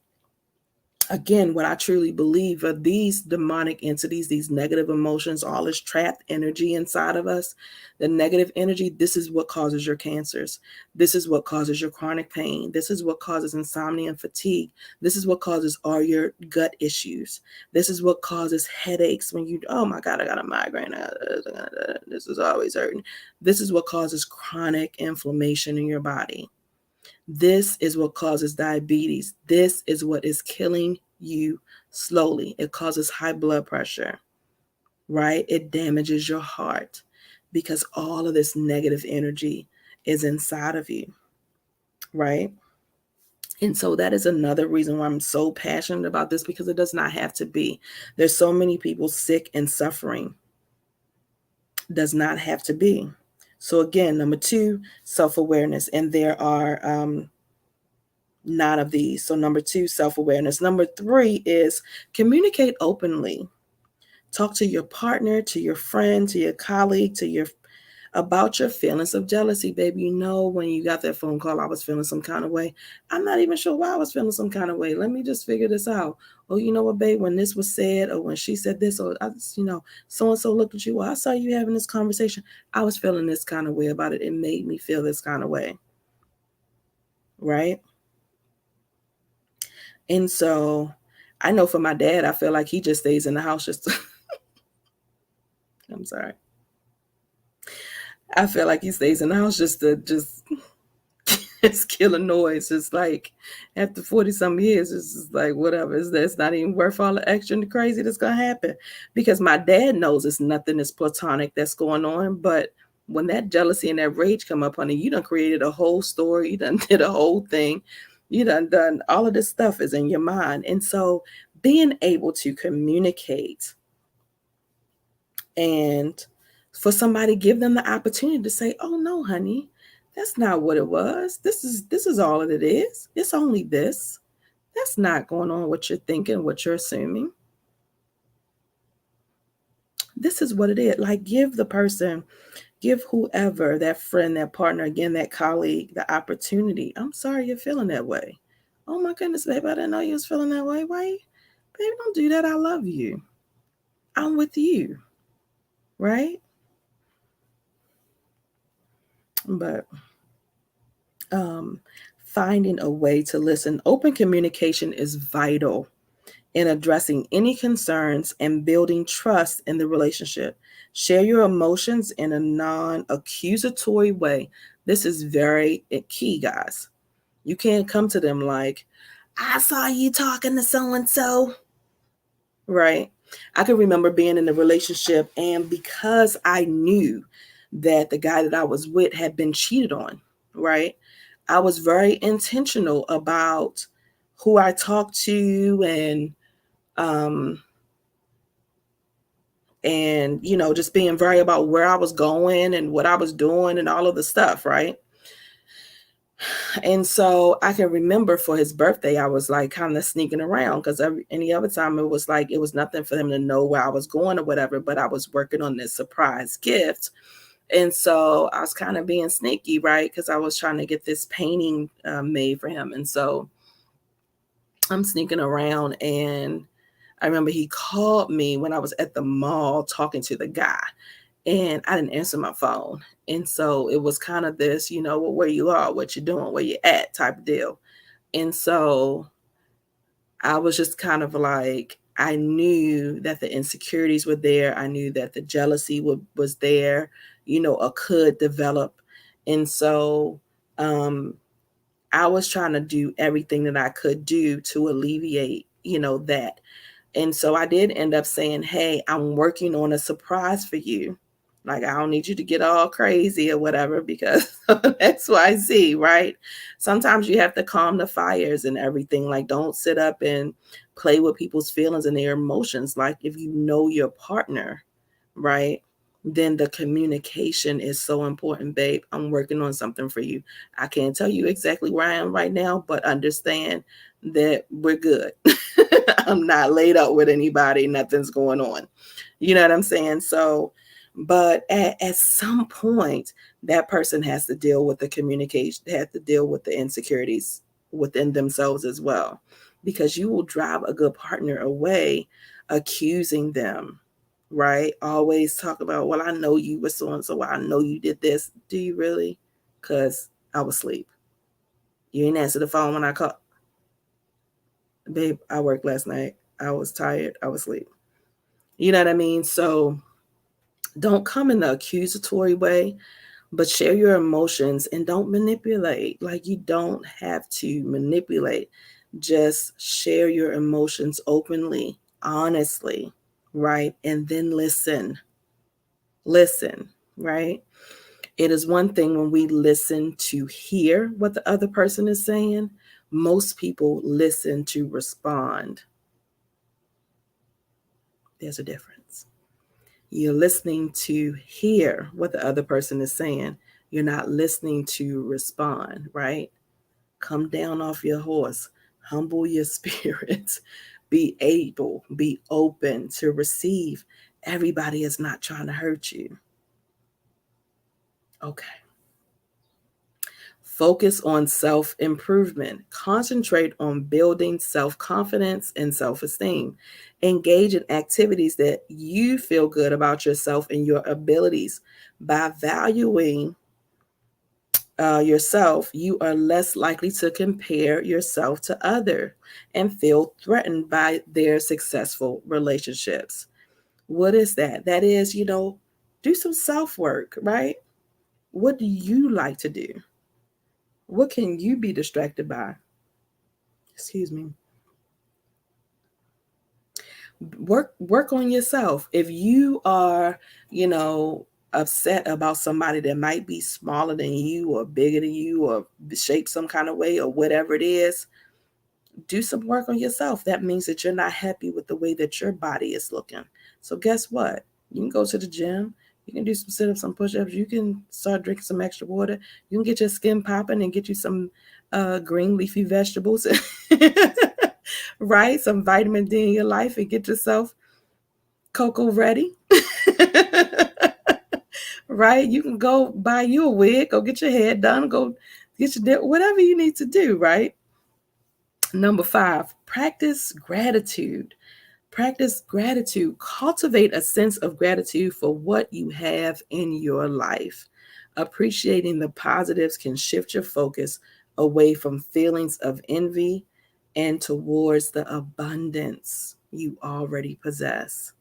[SPEAKER 1] again, what I truly believe are these demonic entities, these negative emotions, all this trapped energy inside of us, the negative energy, this is what causes your cancers. This is what causes your chronic pain. This is what causes insomnia and fatigue. This is what causes all your gut issues. This is what causes headaches when you, oh my God, I got a migraine. This is always hurting. This is what causes chronic inflammation in your body. This is what causes diabetes. This is what is killing you slowly. It causes high blood pressure, right? It damages your heart because all of this negative energy is inside of you, right? And so that is another reason why I'm so passionate about this, because it does not have to be. There's so many people sick and suffering. Does not have to be. So again, number 2, self-awareness. And there are 9 of these. So number 2, self-awareness. Number 3 is communicate openly. Talk to your partner, to your friend, to your colleague, about your feelings of jealousy. Baby, when you got that phone call, I was feeling some kind of way. I'm not even sure why I was feeling some kind of way. Let me just figure this out. Oh, you know what, babe, when this was said, or when she said this, or so-and-so looked at you, well, I saw you having this conversation. I was feeling this kind of way about it. It made me feel this kind of way. Right? And so I know for my dad, I feel like he just stays in the house just to I'm sorry. I feel like he stays in the house just to just kill a noise. It's like after 40 some years, it's just like whatever. It's not even worth all the extra and the crazy that's gonna happen. Because my dad knows it's nothing that's platonic that's going on. But when that jealousy and that rage come up on you, you done created a whole story, you done did a whole thing, you done all of this stuff is in your mind. And so being able to communicate, and for somebody, give them the opportunity to say, oh no, honey, that's not what it was. This is all that it is. It's only this. That's not going on what you're thinking, what you're assuming. This is what it is. Like, give whoever, that friend, that partner, again, that colleague, the opportunity. I'm sorry you're feeling that way. Oh my goodness, babe, I didn't know you was feeling that way. Why? Babe, don't do that. I love you. I'm with you. Right? But um, finding a way to listen. Open communication is vital in addressing any concerns and building trust in the relationship. Share your emotions in a non accusatory way. This is very key, guys. You can't come to them like, I saw you talking to so and so, right? I can remember being in a relationship, and because I knew that the guy that I was with had been cheated on, right? I was very intentional about who I talked to, um and just being very about where I was going and what I was doing and all of the stuff, right? And so I can remember for his birthday, I was like kind of sneaking around, because any other time it was like it was nothing for them to know where I was going or whatever, but I was working on this surprise gift. And so I was kind of being sneaky, right? Because I was trying to get this painting made for him. And so I'm sneaking around, and I remember he called me when I was at the mall talking to the guy, and I didn't answer my phone. And so it was kind of this, well, where you are, what you're doing, where you at type of deal. And so I was just kind of like, I knew that the insecurities were there. I knew that the jealousy was there, could develop. And so um, I was trying to do everything that I could do to alleviate, that. And so I did end up saying, hey, I'm working on a surprise for you. Like, I don't need you to get all crazy or whatever because XYZ, right? Sometimes you have to calm the fires and everything. Like, don't sit up and play with people's feelings and their emotions. Like, if you know your partner, right? Then the communication is so important, babe. I'm working on something for you. I can't tell you exactly where I am right now, but understand that we're good. I'm not laid up with anybody. Nothing's going on. You know what I'm saying? So, but at some point, that person has to deal with the communication, has to deal with the insecurities within themselves as well. Because you will drive a good partner away accusing them, right? Always talk about, well, I know you were so and so. I know you did this. Do you really? Because I was asleep. You didn't answer the phone when I called. Babe, I worked last night. I was tired. I was asleep. You know what I mean? So don't come in the accusatory way, but share your emotions and don't manipulate. Like, you don't have to manipulate. Just share your emotions openly, honestly, right? And then listen. Listen, right? It is one thing when we listen to hear what the other person is saying. Most people listen to respond. There's a difference. You're listening to hear what the other person is saying. You're not listening to respond, right? Come down off your horse, humble your spirits, be open to receive. Everybody is not trying to hurt you. Okay. Focus on self improvement. Concentrate on building self confidence and self esteem. Engage in activities that you feel good about yourself and your abilities. By valuing yourself, you are less likely to compare yourself to others and feel threatened by their successful relationships. What is that? That is, do some self work, right? What do you like to do? What can you be distracted by? Excuse me. Work on yourself. If you are, you know, upset about somebody that might be smaller than you or bigger than you or shaped some kind of way or whatever it is, do some work on yourself. That means that you're not happy with the way that your body is looking. So guess what? You can go to the gym. You can do some sit-ups, some push-ups. You can start drinking some extra water. You can get your skin popping and get you some green leafy vegetables, right? Some vitamin D in your life and get yourself cocoa ready. Right? You can go buy you a wig, go get your hair done, go get your whatever you need to do, right? Number 5, practice gratitude. Practice gratitude. Cultivate a sense of gratitude for what you have in your life. Appreciating the positives can shift your focus away from feelings of envy and towards the abundance you already possess.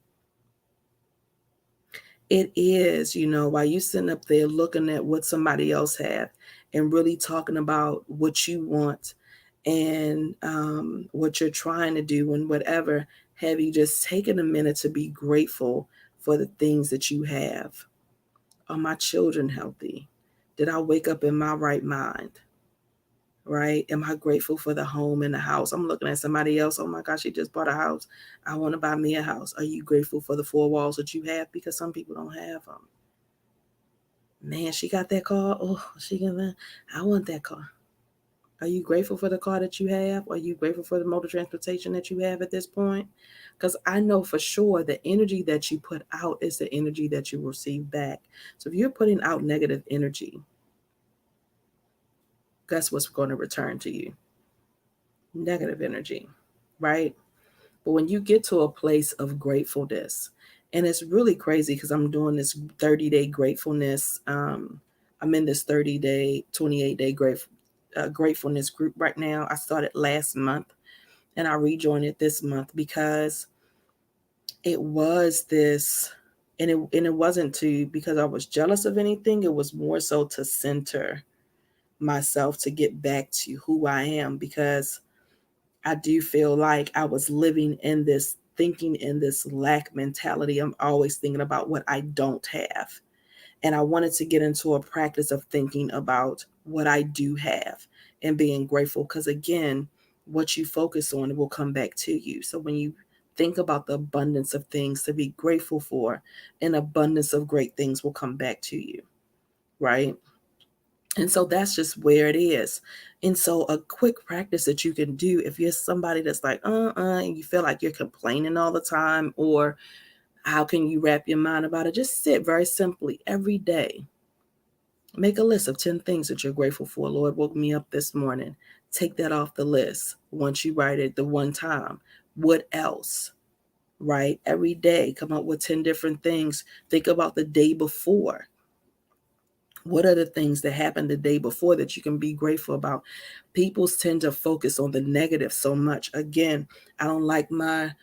[SPEAKER 1] It is, while you sitting up there looking at what somebody else had and really talking about what you want and what you're trying to do and whatever, have you just taken a minute to be grateful for the things that you have? Are my children healthy? Did I wake up in my right mind? Right? Am I grateful for the home and the house? I'm looking at somebody else. Oh my gosh, she just bought a house. I want to buy me a house. Are you grateful for the 4 walls that you have? Because some people don't have them. Man, she got that car. Oh, I want that car. Are you grateful for the car that you have? Are you grateful for the mode of transportation that you have at this point? Because I know for sure the energy that you put out is the energy that you receive back. So if you're putting out negative energy, guess what's going to return to you? Negative energy, right? But when you get to a place of gratefulness, and it's really crazy because I'm doing this 30-day gratefulness. I'm in this 30-day, 28-day gratefulness group right now. I started last month and I rejoined it this month because it was this, and it wasn't to because I was jealous of anything. It was more so to center myself to get back to who I am because I do feel like I was living in this thinking in this lack mentality. I'm always thinking about what I don't have. And I wanted to get into a practice of thinking about what I do have and being grateful because, again, what you focus on will come back to you. So when you think about the abundance of things to be grateful for, an abundance of great things will come back to you, right? And so that's just where it is. And so a quick practice that you can do if you're somebody that's like, and you feel like you're complaining all the time, or how can you wrap your mind about it? Just sit very simply every day. Make a list of 10 things that you're grateful for. Lord woke me up this morning. Take that off the list. Once you write it the one time, what else? Right? Every day, come up with 10 different things. Think about the day before. What are the things that happened the day before that you can be grateful about? People tend to focus on the negative so much. Again, I don't like my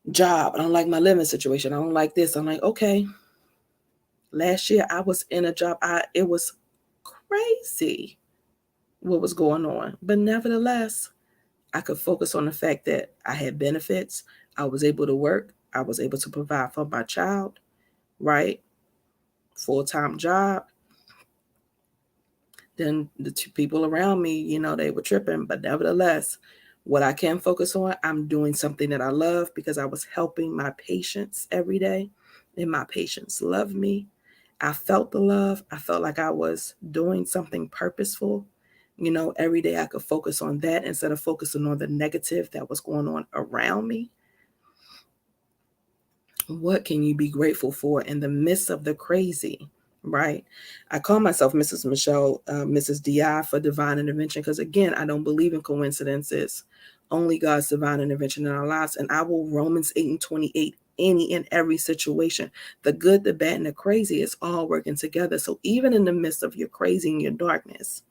[SPEAKER 1] job. I don't like my living situation. I don't like this. I'm like, okay. Last year I was in a job. It was crazy what was going on. But nevertheless, I could focus on the fact that I had benefits. I was able to work. I was able to provide for my child, right? Full-time job. Then the two people around me, they were tripping. But nevertheless, what I can focus on, I'm doing something that I love because I was helping my patients every day, and my patients loved me. I felt the love. I felt like I was doing something purposeful. Every day I could focus on that instead of focusing on the negative that was going on around me. What can you be grateful for in the midst of the crazy, right? I call myself Mrs. Michelle, Mrs. DI for divine intervention because, again, I don't believe in coincidences, only God's divine intervention in our lives. And I will Romans 8:28 any and every situation. The good, the bad, and the crazy is all working together. So even in the midst of your crazy and your darkness,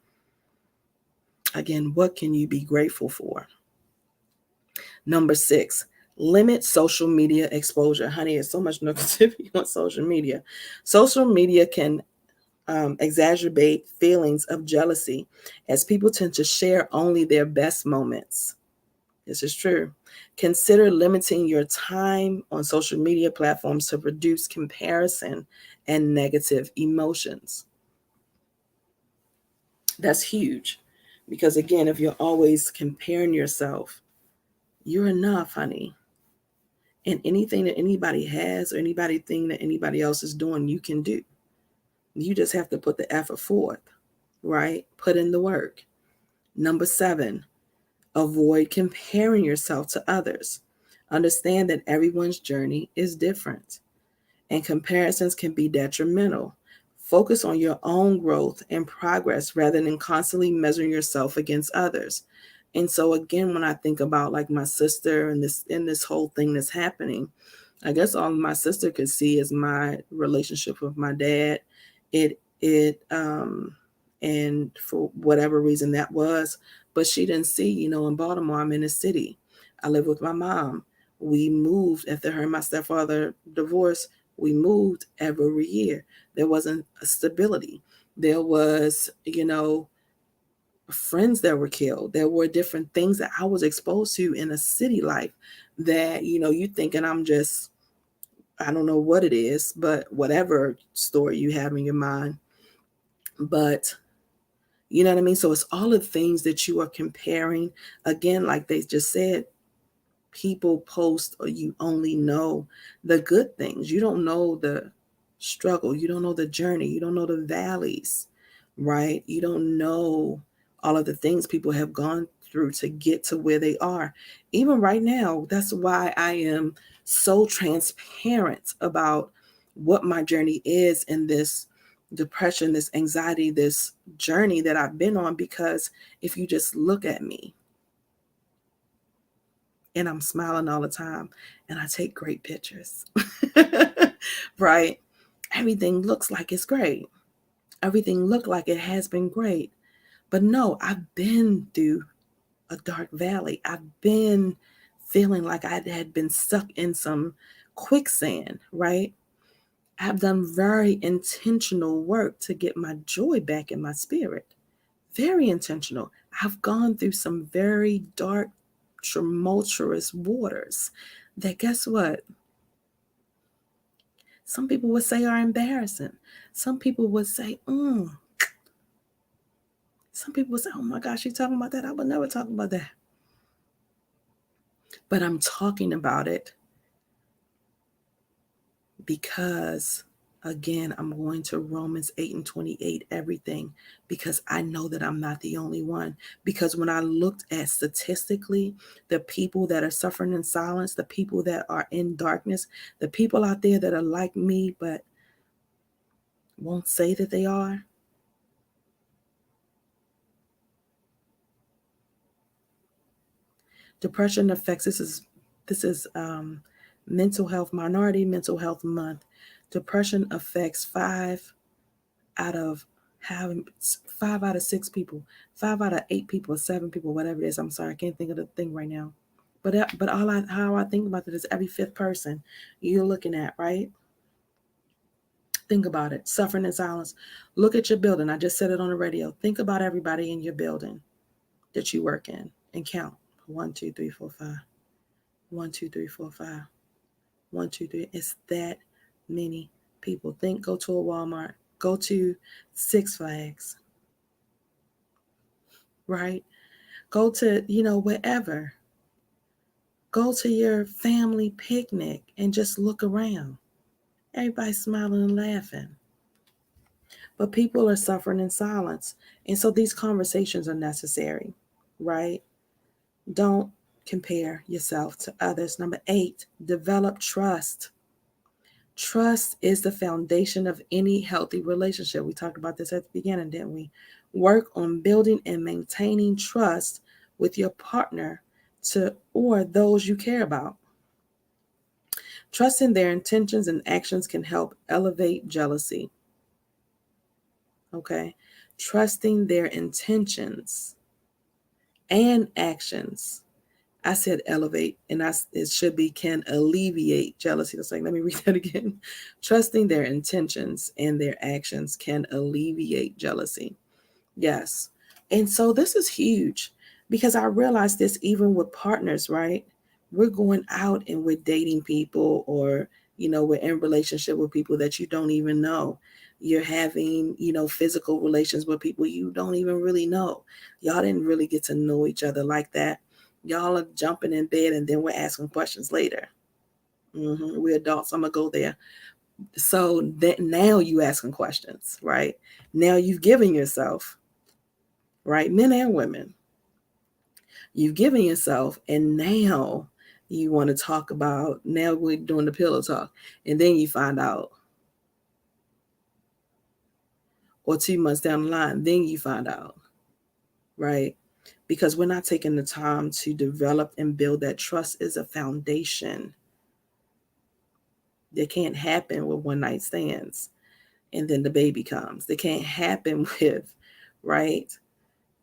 [SPEAKER 1] again, what can you be grateful for? Number 6, limit social media exposure. Honey, there's so much negativity on social media. Social media can exacerbate feelings of jealousy as people tend to share only their best moments. This is true. Consider limiting your time on social media platforms to reduce comparison and negative emotions. That's huge because, again, if you're always comparing yourself, you're enough, honey. And anything that anybody has or anybody thing that anybody else is doing, you can do. You just have to put the effort forth, right? Put in the work. Number 7, avoid comparing yourself to others. Understand that everyone's journey is different and comparisons can be detrimental. Focus on your own growth and progress rather than constantly measuring yourself against others. And so again, when I think about like my sister and this whole thing that's happening, I guess all my sister could see is my relationship with my dad. And for whatever reason that was, but she didn't see, in Baltimore, I'm in the city. I live with my mom. We moved after her and my stepfather divorced. We moved every year. There wasn't a stability. There was, friends that were killed. There were different things that I was exposed to in a city life that, you thinking I'm just, I don't know what it is, but whatever story you have in your mind. But you know what I mean? So it's all the things that you are comparing. Again, like they just said, people post or you only know the good things. You don't know the struggle. You don't know the journey. You don't know the valleys, right? You don't know all of the things people have gone through to get to where they are. Even right now, that's why I am so transparent about what my journey is in this depression, this anxiety, this journey that I've been on. Because if you just look at me, and I'm smiling all the time, and I take great pictures, right? Everything looks like it's great. Everything looked like it has been great. But no, I've been through a dark valley. I've been feeling like I had been stuck in some quicksand, right? I've done very intentional work to get my joy back in my spirit. Very intentional. I've gone through some very dark, tumultuous waters that, guess what? Some people would say are embarrassing. Some people would say, Some people would say, oh my gosh, she's talking about that. I would never talk about that. But I'm talking about it because, again, I'm going to Romans 8:28, everything, because I know that I'm not the only one. Because when I looked at statistically, the people that are suffering in silence, the people that are in darkness, the people out there that are like me but won't say that they are, depression affects, this is mental health, minority mental health month. Depression affects out of having 5 out of 6 people, 5 out of 8 people, or 7 people, whatever it is. I'm sorry, I can't think of the thing right now. But how I think about it is every fifth person you're looking at, right? Think about it. Suffering in silence. Look at your building. I just said it on the radio. Think about everybody in your building that you work in and count. 1, 2, 3, 4, 5. 1, 2, 3, 4, 5. 1, 2, 3. It's that many people. Go to a Walmart. Go to Six Flags, right? Go to, wherever. Go to your family picnic and just look around. Everybody's smiling and laughing. But people are suffering in silence. And so these conversations are necessary, right? Don't compare yourself to others. Number 8, develop trust. Trust is the foundation of any healthy relationship. We talked about this at the beginning, didn't we? Work on building and maintaining trust with your partner or those you care about. Trusting their intentions and actions can help elevate jealousy. Okay? Trusting their intentions and actions. I said elevate, and it should be can alleviate jealousy. It's like, let me read that again. Trusting their intentions and their actions can alleviate jealousy. Yes. And so this is huge because I realize this even with partners, right? We're going out and we're dating people, or, we're in relationship with people that you don't even know. You're having, physical relations with people you don't even really know. Y'all didn't really get to know each other like that. Y'all are jumping in bed and then we're asking questions later. We're adults. I'm going to go there. So that now you asking questions, right? Now you've given yourself, right? Men and women. You've given yourself, and now you want to talk about, now we're doing the pillow talk. And then you find out, or 2 months down the line, then you find out, right? Because we're not taking the time to develop and build that trust is a foundation that can't happen with one night stands and then the baby comes. They can't happen with, right?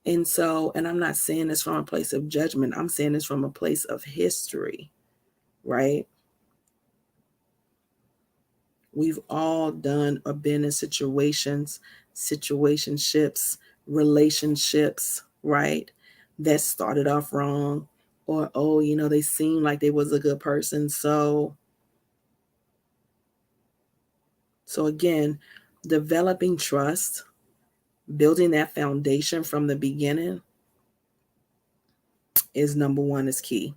[SPEAKER 1] And so, and I'm not saying this from a place of judgment. I'm saying this from a place of history, right? We've all done or been in situationships, relationships, right? That started off wrong, or, they seemed like they was a good person. So again, developing trust, building that foundation from the beginning is number one, is key.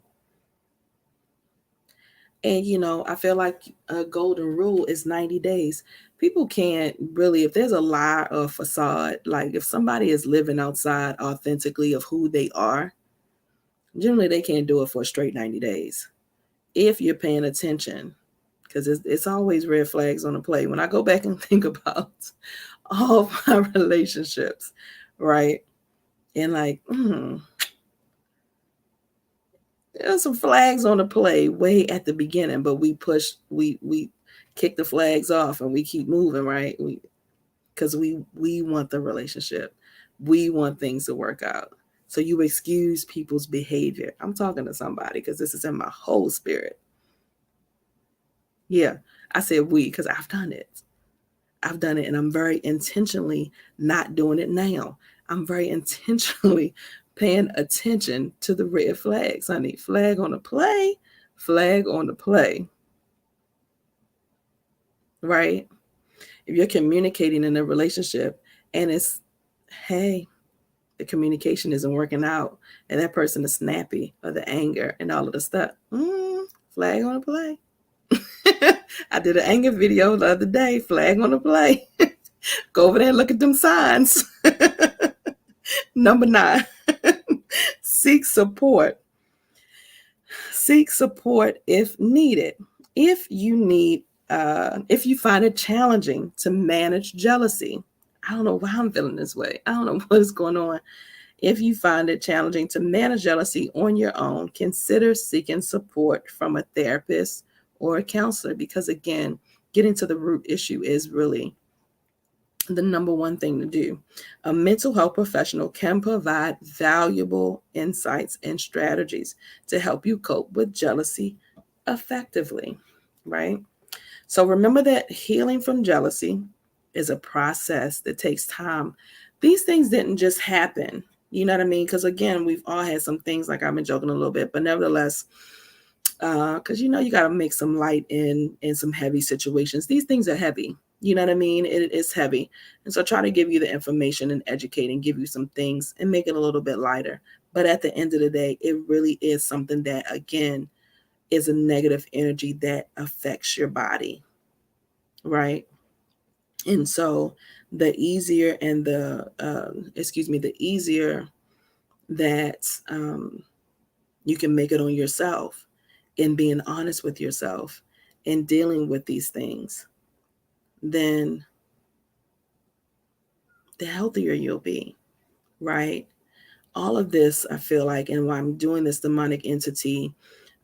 [SPEAKER 1] And, I feel like a golden rule is 90 days. People can't really, if there's a lie or a facade, like if somebody is living outside authentically of who they are, generally they can't do it for a straight 90 days. If you're paying attention, because it's always red flags on the play. When I go back and think about all of my relationships, right? And like, there's some flags on the play way at the beginning, but we kick the flags off and we keep moving, right? Because we want the relationship. We want things to work out. So you excuse people's behavior. I'm talking to somebody because this is in my whole spirit. Yeah, I said we because I've done it. I've done it, and I'm very intentionally not doing it now. I'm very intentionally paying attention to the red flags, honey. Flag on the play, flag on the play, right? If you're communicating in a relationship and it's, hey, the communication isn't working out and that person is snappy or the anger and all of the stuff, flag on the play. I did an anger video the other day, flag on the play. Go over there and look at them signs. Number 9, seek support. Seek support if needed. If if you find it challenging to manage jealousy, I don't know why I'm feeling this way. I don't know what is going on. If you find it challenging to manage jealousy on your own, consider seeking support from a therapist or a counselor because, again, getting to the root issue is really the number one thing to do. A mental health professional can provide valuable insights and strategies to help you cope with jealousy effectively, right? So remember that healing from jealousy is a process that takes time. These things didn't just happen. You know what I mean? Because again, we've all had some things, like I've been joking a little bit, but nevertheless, because you got to make some light in some heavy situations. These things are heavy. You know what I mean? It is heavy. And so try to give you the information and educate and give you some things and make it a little bit lighter. But at the end of the day, it really is something that, again, is a negative energy that affects your body, right? And so the easier and the easier that you can make it on yourself in being honest with yourself and dealing with these things, then the healthier you'll be, right? All of this, I feel like, and while I'm doing this demonic entity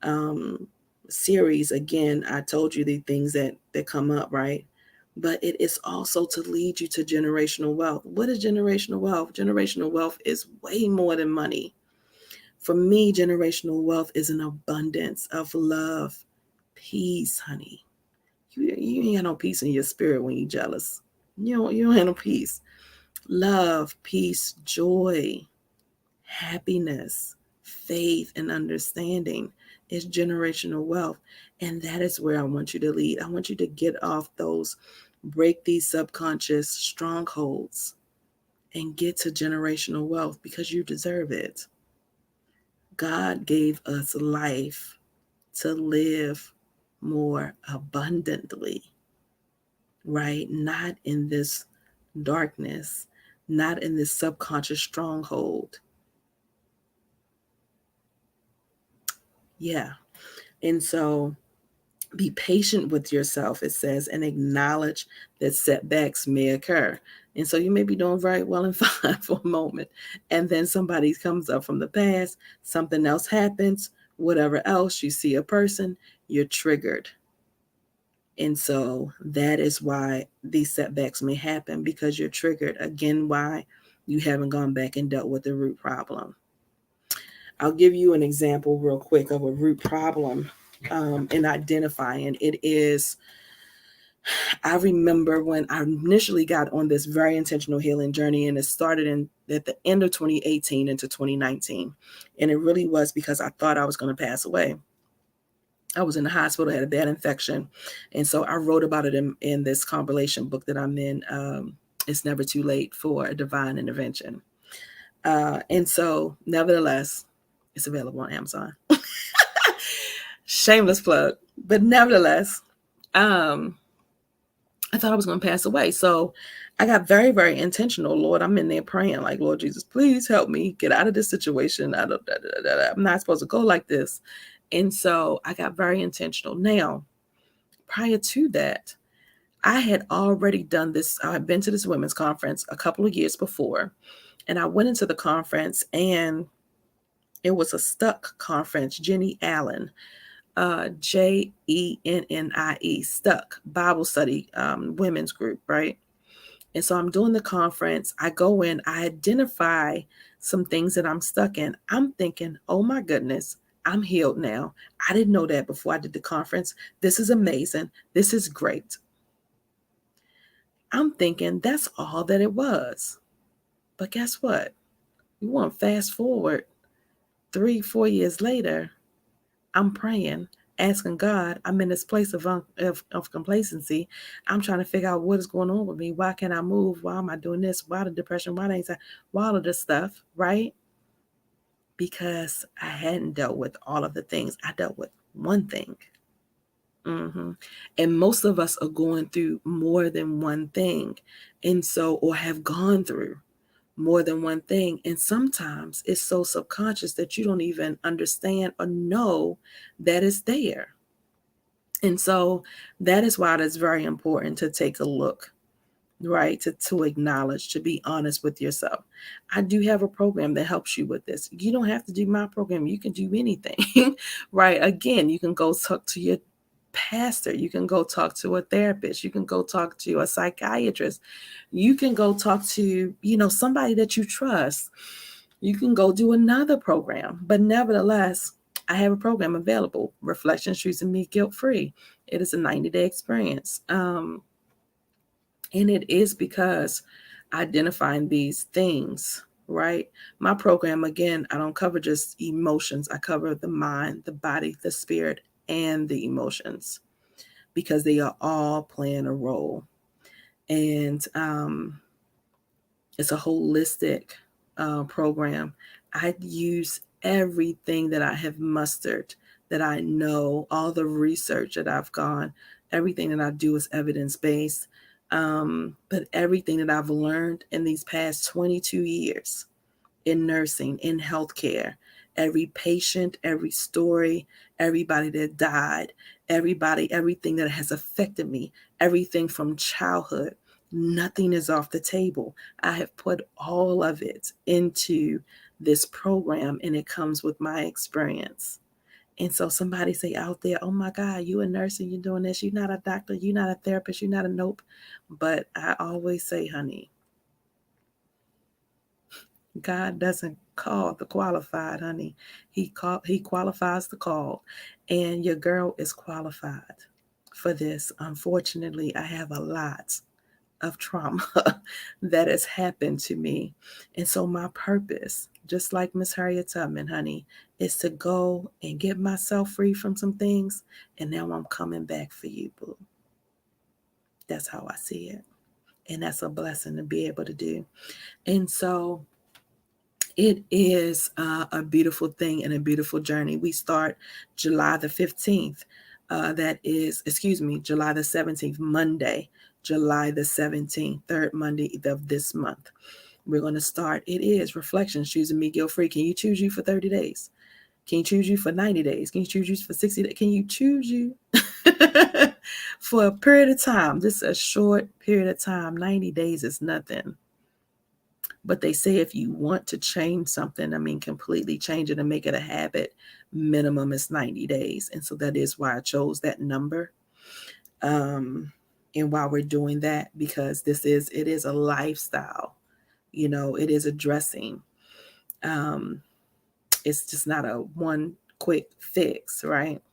[SPEAKER 1] um, series, again, I told you the things that come up, right? But it is also to lead you to generational wealth. What is generational wealth? Generational wealth is way more than money. For me, generational wealth is an abundance of love, peace, honey. You ain't got no peace in your spirit when you're jealous. You don't have no peace. Love, peace, joy, happiness, faith, and understanding is generational wealth. And that is where I want you to lead. I want you to get off break these subconscious strongholds and get to generational wealth because you deserve it. God gave us life to live more abundantly, right? Not in this darkness, not in this subconscious stronghold. Yeah. And so be patient with yourself, it says, and acknowledge that setbacks may occur. And so you may be doing very well and fine for a moment. And then somebody comes up from the past, something else happens, whatever else, you see a person, you're triggered. And so that is why these setbacks may happen, because you're triggered. Again, why you haven't gone back and dealt with the root problem. I'll give you an example real quick of a root problem in identifying. It is, I remember when I initially got on this very intentional healing journey, and it started at the end of 2018 into 2019. And it really was because I thought I was going to pass away. I was in the hospital, had a bad infection. And so I wrote about it in this compilation book that I'm in. It's Never Too Late for a Divine Intervention. And so nevertheless, it's available on Amazon. Shameless plug. But nevertheless, um, I thought I was going to pass away. So I got very, very intentional. Lord, I'm in there praying, like, Lord Jesus, please help me get out of this situation. I'm not supposed to go like this. And so I got very intentional. Now, prior to that, I had already done this. I had been to this women's conference a couple of years before. And I went into the conference, and it was a Stuck conference. Jenny Allen, Jennie, Stuck Bible Study women's group, right? And so I'm doing the conference. I go in, I identify some things that I'm stuck in. I'm thinking, oh my goodness, I'm healed now. I didn't know that before I did the conference. This is amazing. This is great. I'm thinking that's all that it was. But guess what? You want to fast forward 3-4 years later, I'm praying, asking God. I'm in this place of complacency. I'm trying to figure out what is going on with me. Why can't I move? Why am I doing this? Why the depression? Why the anxiety? Why all of this stuff, right? Because I hadn't dealt with all of the things. I dealt with one thing. And most of us are going through more than one thing. And so, or have gone through more than one thing. And sometimes it's so subconscious that you don't even understand or know that it's there. And so that is why it's very important to take a look, right? To acknowledge, to be honest with yourself. I do have a program that helps you with this. You don't have to do my program. You can do anything, right? Again, you can go talk to your pastor. You can go talk to a therapist. You can go talk to a psychiatrist. You can go talk to, somebody that you trust. You can go do another program. But nevertheless, I have a program available, Reflections Choosing Me Guilt-Free. It is a 90-day experience. And it is because identifying these things, right? My program, again, I don't cover just emotions. I cover the mind, the body, the spirit, and the emotions, because they are all playing a role. And it's a holistic program. I use everything that I have mustered, that I know, all the research that I've gone, everything that I do is evidence-based. But everything that I've learned in these past 22 years in nursing, in healthcare, every patient, every story, everybody that died, everything that has affected me, everything from childhood, nothing is off the table. I have put all of it into this program, and it comes with my experience. And so somebody say out there, oh my God, you a nurse and you're doing this. You're not a doctor. You're not a therapist. You're not a nope. But I always say, honey, God doesn't call the qualified, honey. He qualifies the call. And your girl is qualified for this. Unfortunately, I have a lot of trauma that has happened to me. And so my purpose, just like Miss Harriet Tubman, honey, is to go and get myself free from some things. And now I'm coming back for you, boo. That's how I see it. And that's a blessing to be able to do. And so it is a beautiful thing and a beautiful journey. We start July the 15th. July the 17th, Monday, July the 17th, third Monday of this month. We're going to start. It is Reflections, Choosing Me Guilt-Free. Can you choose you for 30 days? Can you choose you for 90 days? Can you choose you for 60 days? Can you choose you for a period of time? This is a short period of time. 90 days is nothing. But they say if you want to change something, completely change it and make it a habit, minimum is 90 days. And so that is why I chose that number. And while we're doing that, because it is a lifestyle, it is addressing. It's just not a one quick fix, right?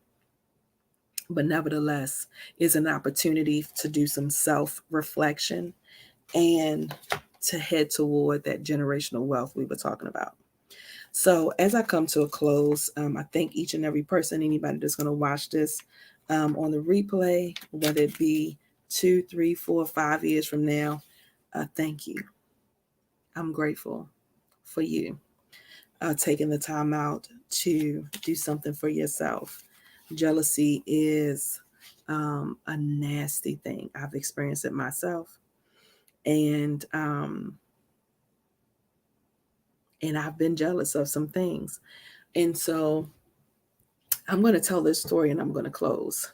[SPEAKER 1] But nevertheless, is an opportunity to do some self-reflection and to head toward that generational wealth we were talking about. So as I come to a close, I thank each and every person, anybody that's going to watch this on the replay, whether it be 2, 3, 4, 5 years from now. Thank you. I'm grateful for you taking the time out to do something for yourself. Jealousy is a nasty thing. I've experienced it myself, and I've been jealous of some things. And so I'm going to tell this story, and I'm going to close.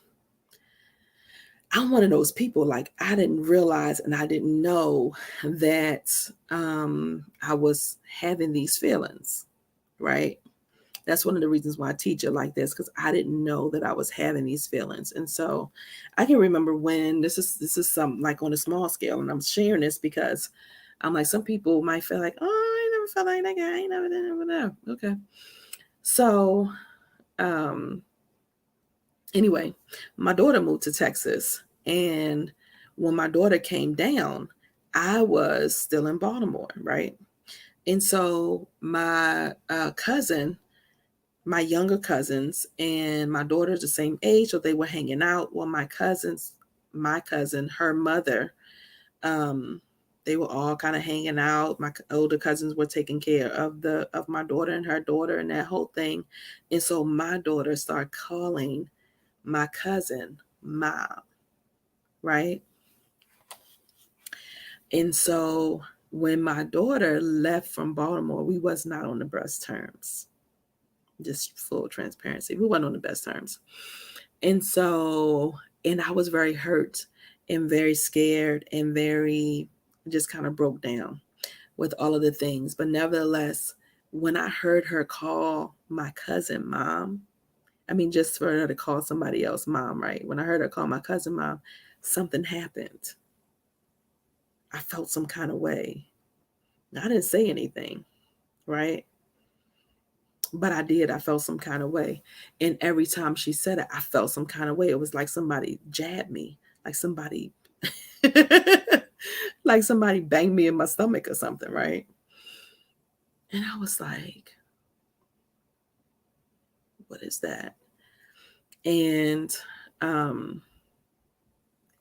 [SPEAKER 1] I'm one of those people, like, I didn't realize and I didn't know that I was having these feelings, right? That's one of the reasons why I teach it like this, because I didn't know that I was having these feelings. And so I can remember when this is some, like, on a small scale, and I'm sharing this because I'm like, some people might feel like, oh, I never felt like that guy. I ain't never know. Okay. So um anyway, my daughter moved to Texas, and when my daughter came down, I was still in Baltimore, right? And so my cousin, my younger cousins, and my daughter's the same age, so they were hanging out. Well, my cousin, her mother, um, they were all kind of hanging out. My older cousins were taking care of my daughter and her daughter and that whole thing. And so my daughter started calling my cousin mom, right? And so when my daughter left from Baltimore, we was not on the best terms. Just full transparency. We weren't on the best terms. And so, and I was very hurt and very scared and very just kind of broke down with all of the things. But nevertheless, when I heard her call my cousin mom, I mean, just for her to call somebody else mom, right? When I heard her call my cousin mom, something happened. I felt some kind of way. I didn't say anything, right? But I did. I felt some kind of way. And every time she said it, I felt some kind of way. It was like somebody jabbed me, like somebody, like somebody banged me in my stomach or something, right? And I was like, what is that? And um,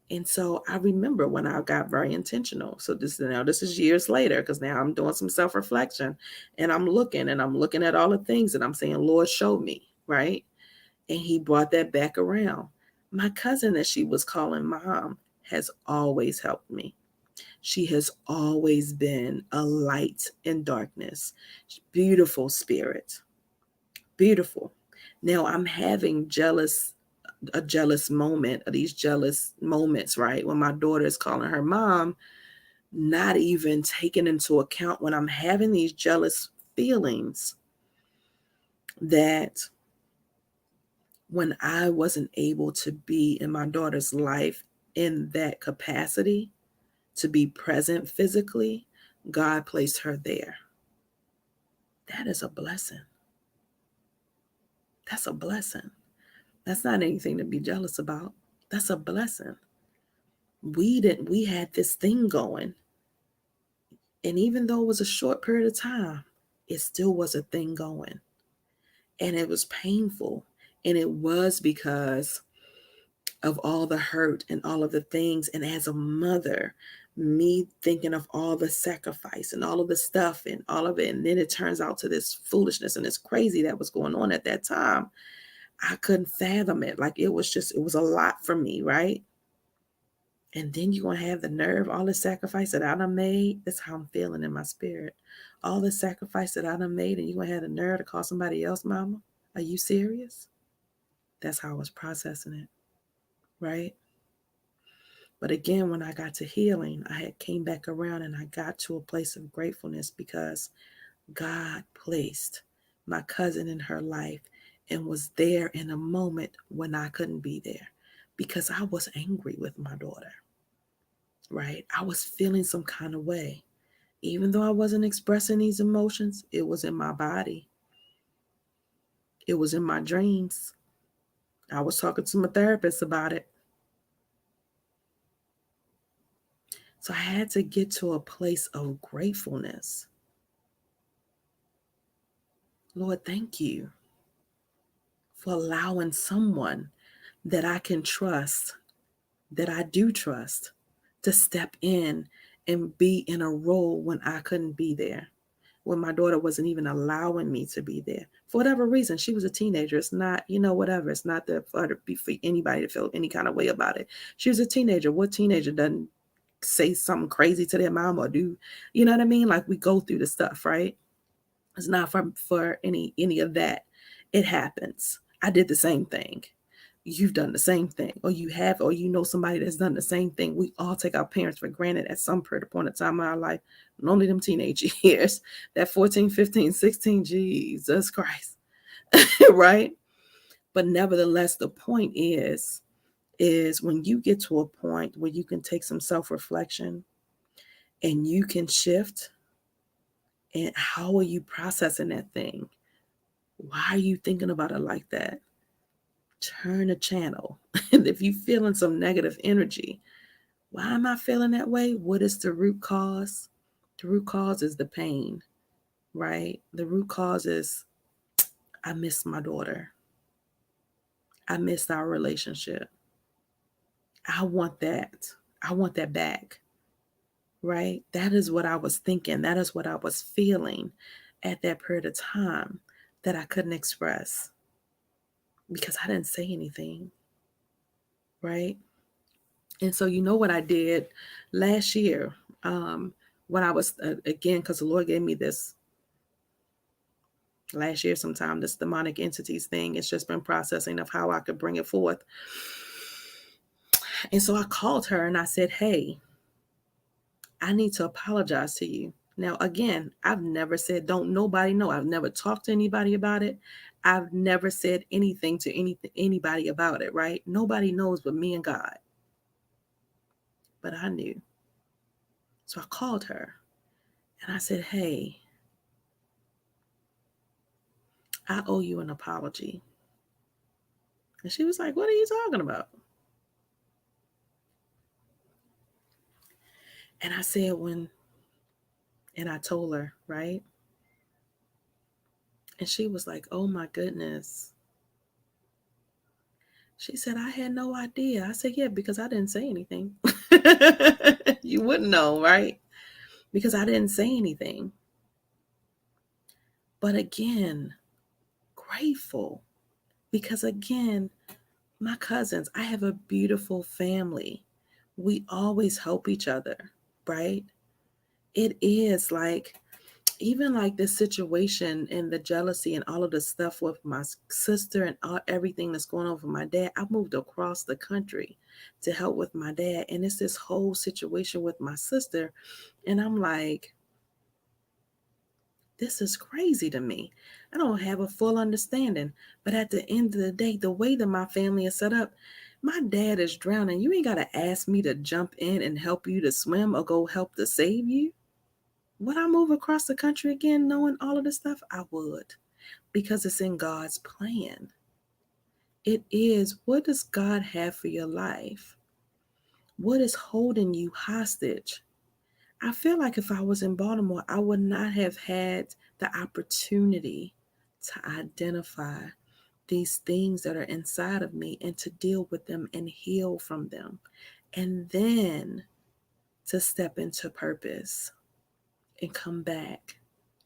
[SPEAKER 1] and so I remember when I got very intentional. So this is years later, because now I'm doing some self-reflection, and I'm looking at all the things, and I'm saying, Lord, show me, right? And he brought that back around. My cousin that she was calling mom has always helped me. She has always been a light in darkness. Beautiful spirit. Beautiful. Now I'm having a jealous moment, of these jealous moments, right? When my daughter is calling her mom, not even taking into account when I'm having these jealous feelings, that when I wasn't able to be in my daughter's life in that capacity, to be present physically, God placed her there. That is a blessing. That's a blessing. That's not anything to be jealous about. That's a blessing. We had this thing going. And even though it was a short period of time, it still was a thing going. And it was painful. And it was because of all the hurt and all of the things. And as a mother, me thinking of all the sacrifice and all of the stuff and all of it. And then it turns out to this foolishness and this crazy that was going on at that time. I couldn't fathom it. Like, it was a lot for me, right? And then you're going to have the nerve, all the sacrifice that I done made. That's how I'm feeling in my spirit. All the sacrifice that I done made, and you're going to have the nerve to call somebody else mama? Are you serious? That's how I was processing it, right? But again, when I got to healing, I had came back around and I got to a place of gratefulness because God placed my cousin in her life and was there in a moment when I couldn't be there, because I was angry with my daughter, right? I was feeling some kind of way. Even though I wasn't expressing these emotions, it was in my body, it was in my dreams. I was talking to my therapist about it. So I had to get to a place of gratefulness. Lord, thank you for allowing someone that I can trust, that I do trust, to step in and be in a role when I couldn't be there. when my daughter wasn't even allowing me to be there. For whatever reason, she was a teenager. It's not, whatever. It's not for anybody to feel any kind of way about it. She was a teenager. What teenager doesn't say something crazy to their mom or do, you know what I mean? Like, we go through the stuff, right? It's not for any of that. It happens. I did the same thing. You've done the same thing, or you have, or somebody that's done the same thing. We all take our parents for granted at some point in time in our life, and only them teenage years, that 14, 15, 16, Jesus Christ, right? But nevertheless, the point is when you get to a point where you can take some self-reflection and you can shift, and how are you processing that thing? Why are you thinking about it like that? Turn a channel. And if you're feeling some negative energy, why am I feeling that way? What is the root cause? The root cause is the pain, right? The root cause is, I miss my daughter. I missed our relationship. I want that. I want that back, right? That is what I was thinking. That is what I was feeling at that period of time that I couldn't express because I didn't say anything, right? And so, what I did last year, when I was, again, because the Lord gave me this last year sometime, this demonic entities thing. It's just been processing of how I could bring it forth. And so I called her and I said, hey, I need to apologize to you. Now, again, I've never said, don't nobody know. I've never talked to anybody about it. I've never said anything to anybody about it, right? Nobody knows but me and God. But I knew. So I called her and I said, hey, I owe you an apology. And she was like, what are you talking about? And I said, and I told her, right? And she was like, oh my goodness. She said, I had no idea. I said, yeah, because I didn't say anything. You wouldn't know, right? Because I didn't say anything. But again, grateful. Because again, my cousins, I have a beautiful family. We always help each other, right? It is like, even like this situation and the jealousy and all of the stuff with my sister and everything that's going on with my dad, I moved across the country to help with my dad. And it's this whole situation with my sister. And I'm like, this is crazy to me. I don't have a full understanding. But at the end of the day, the way that my family is set up, my dad is drowning. You ain't got to ask me to jump in and help you to swim or go help to save you. Would I move across the country again knowing all of this stuff? I would, because it's in God's plan. It is, what does God have for your life? What is holding you hostage? I feel like if I was in Baltimore, I would not have had the opportunity to identify these things that are inside of me and to deal with them and heal from them. And then to step into purpose and come back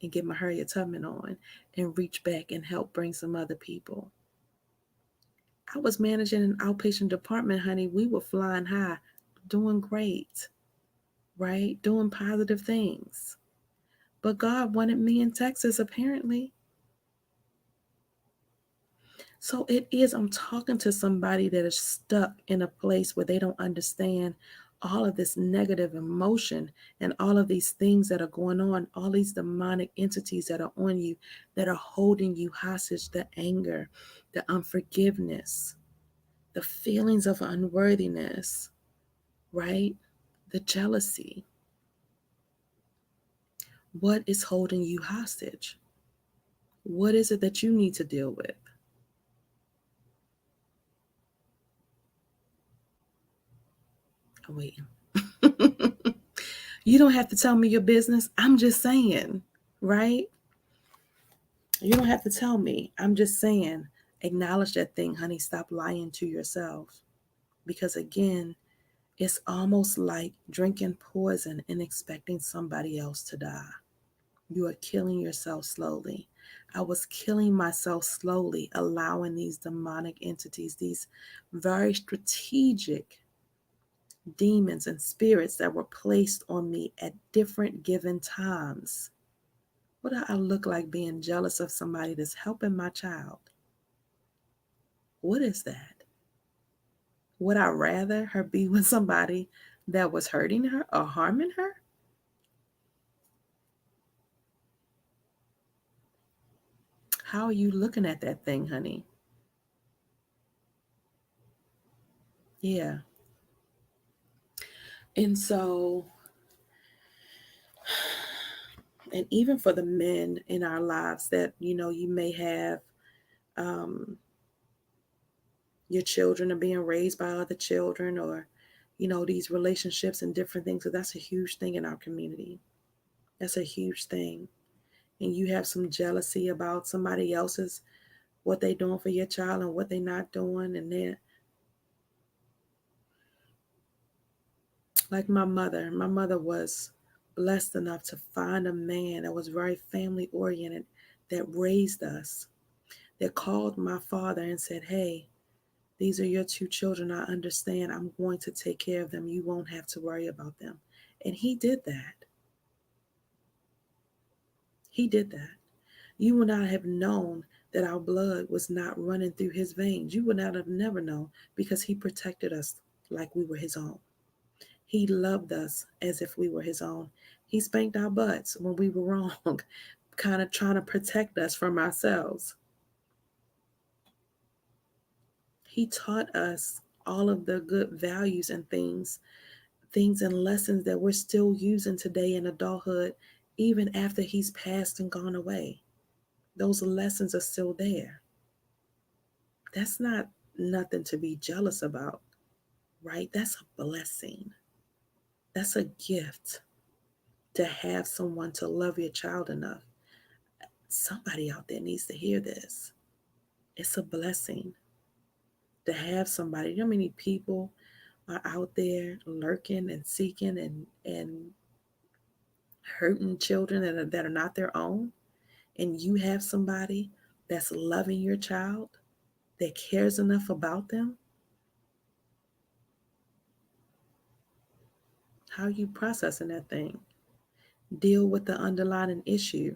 [SPEAKER 1] and get my Harriet Tubman on and reach back and help bring some other people. I was managing an outpatient department, honey. We were flying high, doing great, right? Doing positive things. But God wanted me in Texas, apparently. So it is, I'm talking to somebody that is stuck in a place where they don't understand all of this negative emotion and all of these things that are going on, all these demonic entities that are on you, that are holding you hostage, the anger, the unforgiveness, the feelings of unworthiness, right? The jealousy. What is holding you hostage? What is it that you need to deal with? I'm waiting. You don't have to tell me your business. I'm just saying, right? You don't have to tell me. I'm just saying, acknowledge that thing, honey. Stop lying to yourself. Because again, it's almost like drinking poison and expecting somebody else to die. You are killing yourself slowly. I was killing myself slowly, allowing these demonic entities, these very strategic demons and spirits that were placed on me at different given times. What do I look like being jealous of somebody that's helping my child? What is that? Would I rather her be with somebody that was hurting her or harming her? How are you looking at that thing, honey? Yeah. And so, and even for the men in our lives that, you may have, um, your children are being raised by other children, or, these relationships and different things. So that's a huge thing in our community. That's a huge thing. And you have some jealousy about somebody else's, what they doing for your child and what they not doing. And then, like my mother was blessed enough to find a man that was very family oriented, that raised us, that called my father and said, hey, these are your two children. I understand. I'm going to take care of them. You won't have to worry about them. And he did that. He did that. You would not have known that our blood was not running through his veins. You would not have never known, because he protected us like we were his own. He loved us as if we were his own. He spanked our butts when we were wrong, kind of trying to protect us from ourselves. He taught us all of the good values and things and lessons that we're still using today in adulthood, even after he's passed and gone away. Those lessons are still there. That's not nothing to be jealous about, right? That's a blessing. That's a gift, to have someone to love your child enough. Somebody out there needs to hear this. It's a blessing to have somebody. You know how many people are out there lurking and seeking and hurting children that are not their own? And you have somebody that's loving your child, that cares enough about them. How are you processing that thing? Deal with the underlying issue.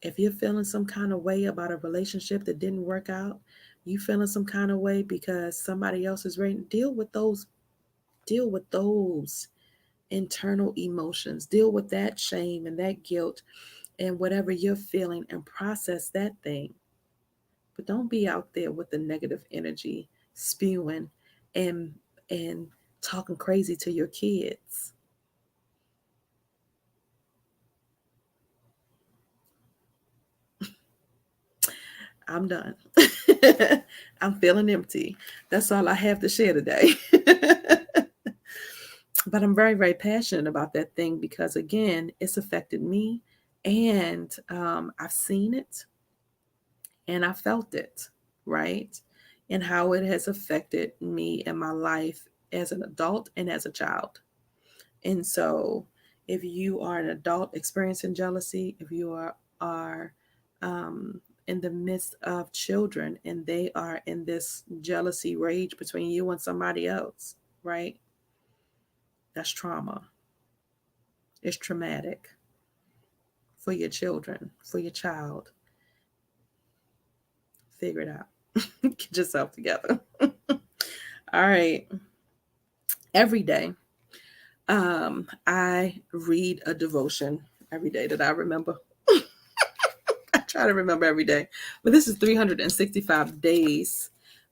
[SPEAKER 1] If you're feeling some kind of way about a relationship that didn't work out, you feeling some kind of way because somebody else is ready, deal with those internal emotions. Deal with that shame and that guilt and whatever you're feeling, and process that thing. But don't be out there with the negative energy spewing and and talking crazy to your kids. I'm done. I'm feeling empty. That's all I have to share today. But I'm very, very passionate about that thing, because, again, it's affected me, and I've seen it and I felt it, right? And how it has affected me in my life as an adult and as a child. And so, if you are an adult experiencing jealousy, if you are in the midst of children and they are in this jealousy rage between you and somebody else, right? That's trauma. It's traumatic for your children, for your child. Figure it out. Get yourself together. All right. Every day, I read a devotion every day that I remember. I try to remember every day. But this is 365 days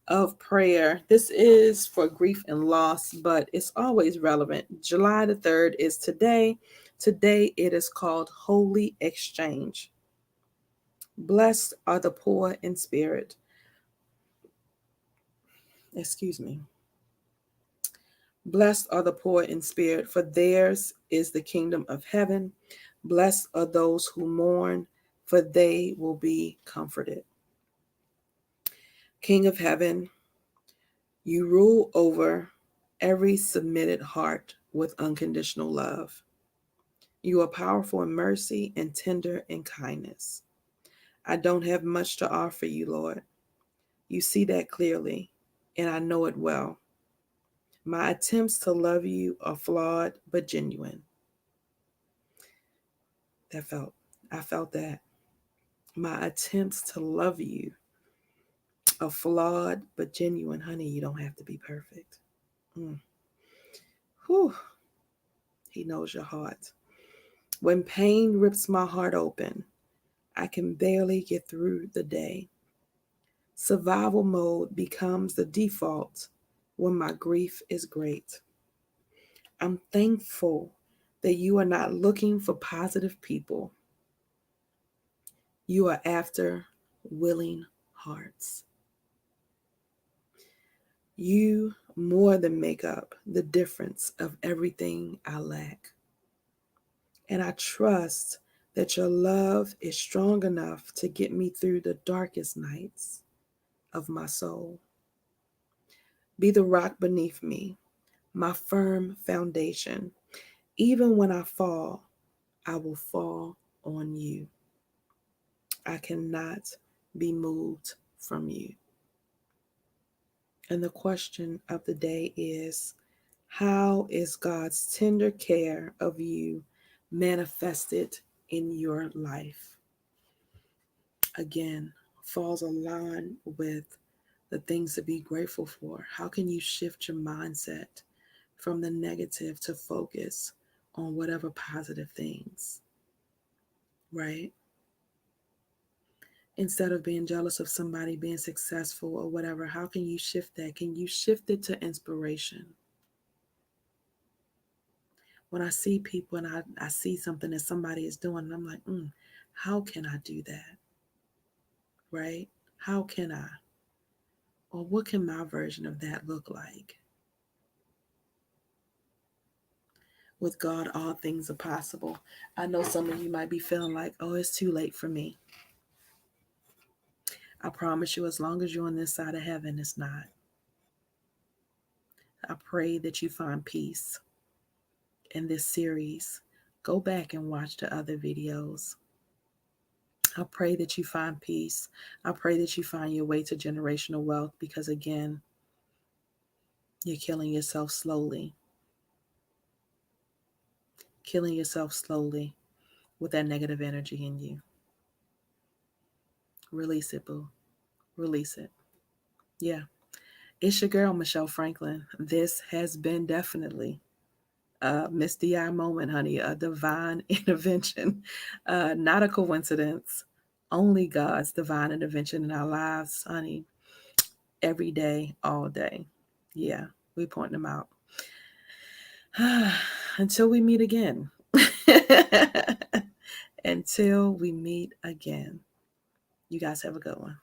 [SPEAKER 1] of prayer. This is for grief and loss, but it's always relevant. July the 3rd is today. Today it is called Holy Exchange. Blessed are the poor in spirit. Excuse me. Blessed are the poor in spirit, for theirs is the kingdom of heaven. Blessed are those who mourn, for they will be comforted. King of heaven, you rule over every submitted heart with unconditional love. You are powerful in mercy and tender in kindness. I don't have much to offer you, Lord. You see that clearly, and I know it well. My attempts to love you are flawed but genuine. That felt, I felt that. My attempts to love you are flawed but genuine. Honey, you don't have to be perfect. Mm. Whew. He knows your heart. When pain rips my heart open, I can barely get through the day. Survival mode becomes the default when my grief is great. I'm thankful that you are not looking for positive people. You are after willing hearts. You more than make up the difference of everything I lack. And I trust that your love is strong enough to get me through the darkest nights of my soul. Be the rock beneath me, my firm foundation. Even when I fall, I will fall on you. I cannot be moved from you. And the question of the day is, how is God's tender care of you manifested in your life? Again, falls along with the things to be grateful for. How can you shift your mindset from the negative to focus on whatever positive things, right? Instead of being jealous of somebody being successful or whatever, how can you shift that? Can you shift it to inspiration? When I see people and I see something that somebody is doing, and I'm like, how can I do that? Right? How can I? Or what can my version of that look like? With God, all things are possible. I know some of you might be feeling like, oh, it's too late for me. I promise you, as long as you're on this side of heaven, it's not. I pray that you find peace in this series. Go back and watch the other videos. I pray that you find peace. I pray that you find your way to generational wealth because, again, you're killing yourself slowly. Killing yourself slowly with that negative energy in you. Release it, boo. Release it. Yeah. It's your girl, Michelle Franklin. This has been definitely a Miss DI moment, honey, a divine intervention, not a coincidence. Only God's divine intervention in our lives, honey, every day, all day. Yeah, we point them out. Until we meet again. Until we meet again. You guys have a good one.